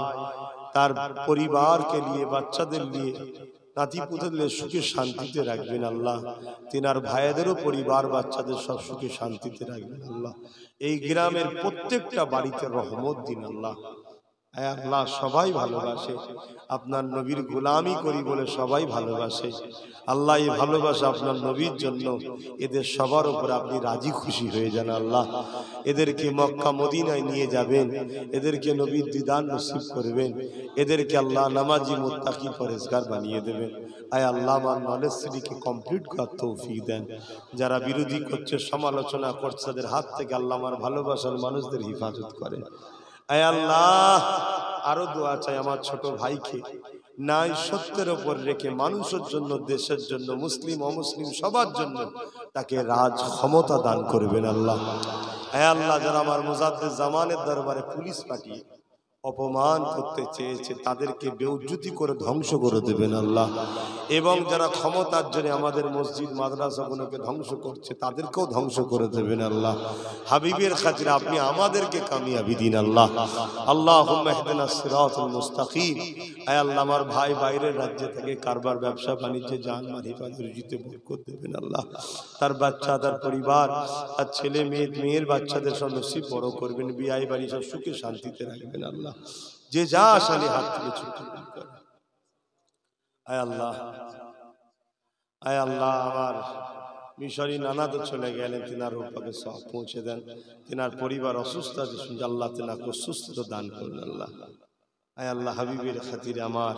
তার পরিবারকে নিয়ে, বাচ্চাদের নিয়ে, নাতি পুতদের সুখে শান্তিতে রাখবেন। আল্লাহ তিনার ভাইদেরও পরিবার বাচ্চাদের সব সুখে শান্তিতে রাখবেন। আল্লাহ এই গ্রামের প্রত্যেকটা বাড়িতে রহমত দিন। আল্লাহ আল্লাহ সবাই ভালোবাসে, আপনার নবীর গোলামি করি বলে সবাই ভালোবাসে। আল্লাহ এই ভালোবাসা আপনার নবীর জন্য এদের সবার উপর আপনি রাজি খুশি হয়ে যান। আল্লাহ এদেরকে মক্কা মদিনায় নিয়ে যাবেন, এদেরকে নবীর দিদার নসিব করবেন, এদেরকে আল্লাহ নামাজি মুত্তাকি পরেজগার বানিয়ে দেবেন। আয় আল্লাহ আমার নলেজ সিটিকে কমপ্লিট করার তৌফিক দেন। যারা বিরোধী করছে, সমালোচনা করছে, তাদের হাত থেকে আল্লাহ আমার ভালোবাসার মানুষদের হিফাজত করেন। আয় আল্লাহ আরো দোয়া চাই আমার ছোট ভাইকে নাই সত্যের উপর রেখে মানুষের জন্য, দেশের জন্য, মুসলিম অমুসলিম সবার জন্য তাকে রাজ ক্ষমতা দান করবেন। আল্লাহ আয় আল্লাহ যারা আমার মুজাদ্দিদ জামানের দরবারে পুলিশ পাঠিয়ে অপমান করতে চেয়েছে, তাদেরকে বেউজ্জতি করে ধ্বংস করে দেবেন। আল্লাহ এবং যারা ক্ষমতার জন্য আমাদের মসজিদ মাদ্রাসাগুলোকে ধ্বংস করছে, তাদেরকেও ধ্বংস করে দেবেন। আল্লাহ হাবিবের খাতিরে আপনি আমাদেরকে কামিয়াবি দিন। আল্লাহ আল্লাহুম্মা ইহদিনাস সিরাতাল মুস্তাকিম। আয় আল্লাহ আমার ভাই বাইরের রাজ্য থেকে কারবার ব্যবসা বাণিজ্যে জান মাল হিফাজত রুজিতে বরকত দেবেন। আল্লাহ তার বাচ্চা, তার পরিবার, তার ছেলে মেয়ে, মেয়ের বাচ্চাদের সব নসিব বড় করবেন, বিয়ে বাড়ি সব সুখে শান্তিতে রাখবেন। আল্লাহ যে যা আসানি হাত থেকে ছুটি করেন। আয় আল্লাহ আয় আল্লাহ আমার মিশরি নানা তো চলে গেলেন, তিনার রূপাকে সব পৌঁছে দেন। তিনার পরিবার অসুস্থ আছে, শুনছে আল্লাহ তিনাকে সুস্থতা দান করুন। আল্লাহ আয় আল্লাহ হাবিবের খাতিরে আমার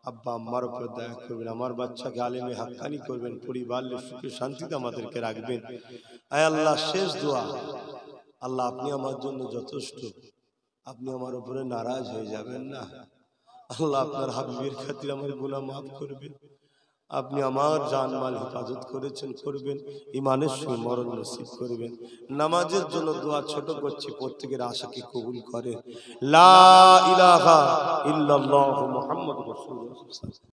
আব্বা আম্মার উপর দয়া করবেন, আমার বাচ্চাকে আলেমে হাক্কানি করবেন, পরিবার সুখে শান্তিতে আমাদেরকে রাখবেন। আয় আল্লাহ শেষ দোয়া, আল্লাহ আপনি আমার জন্য যথেষ্ট, আপনি আমার উপরে নারাজ হয়ে যাবেন না। আল্লাহ আপনার হাবিবের খাতিরে আমার গুনাহ মাফ করবেন। আপনি আমার জানমাল হেফাজত করেছেন, করবেন, ইমানের সঙ্গে মরণ নসিব করবেন। নামাজের জন্য দোয়া ছোট করছি, প্রত্যেকের আশাকে কবুল করেন। লা ইলাহা ইল্লাল্লাহু মুহাম্মাদুর রাসূলুল্লাহ।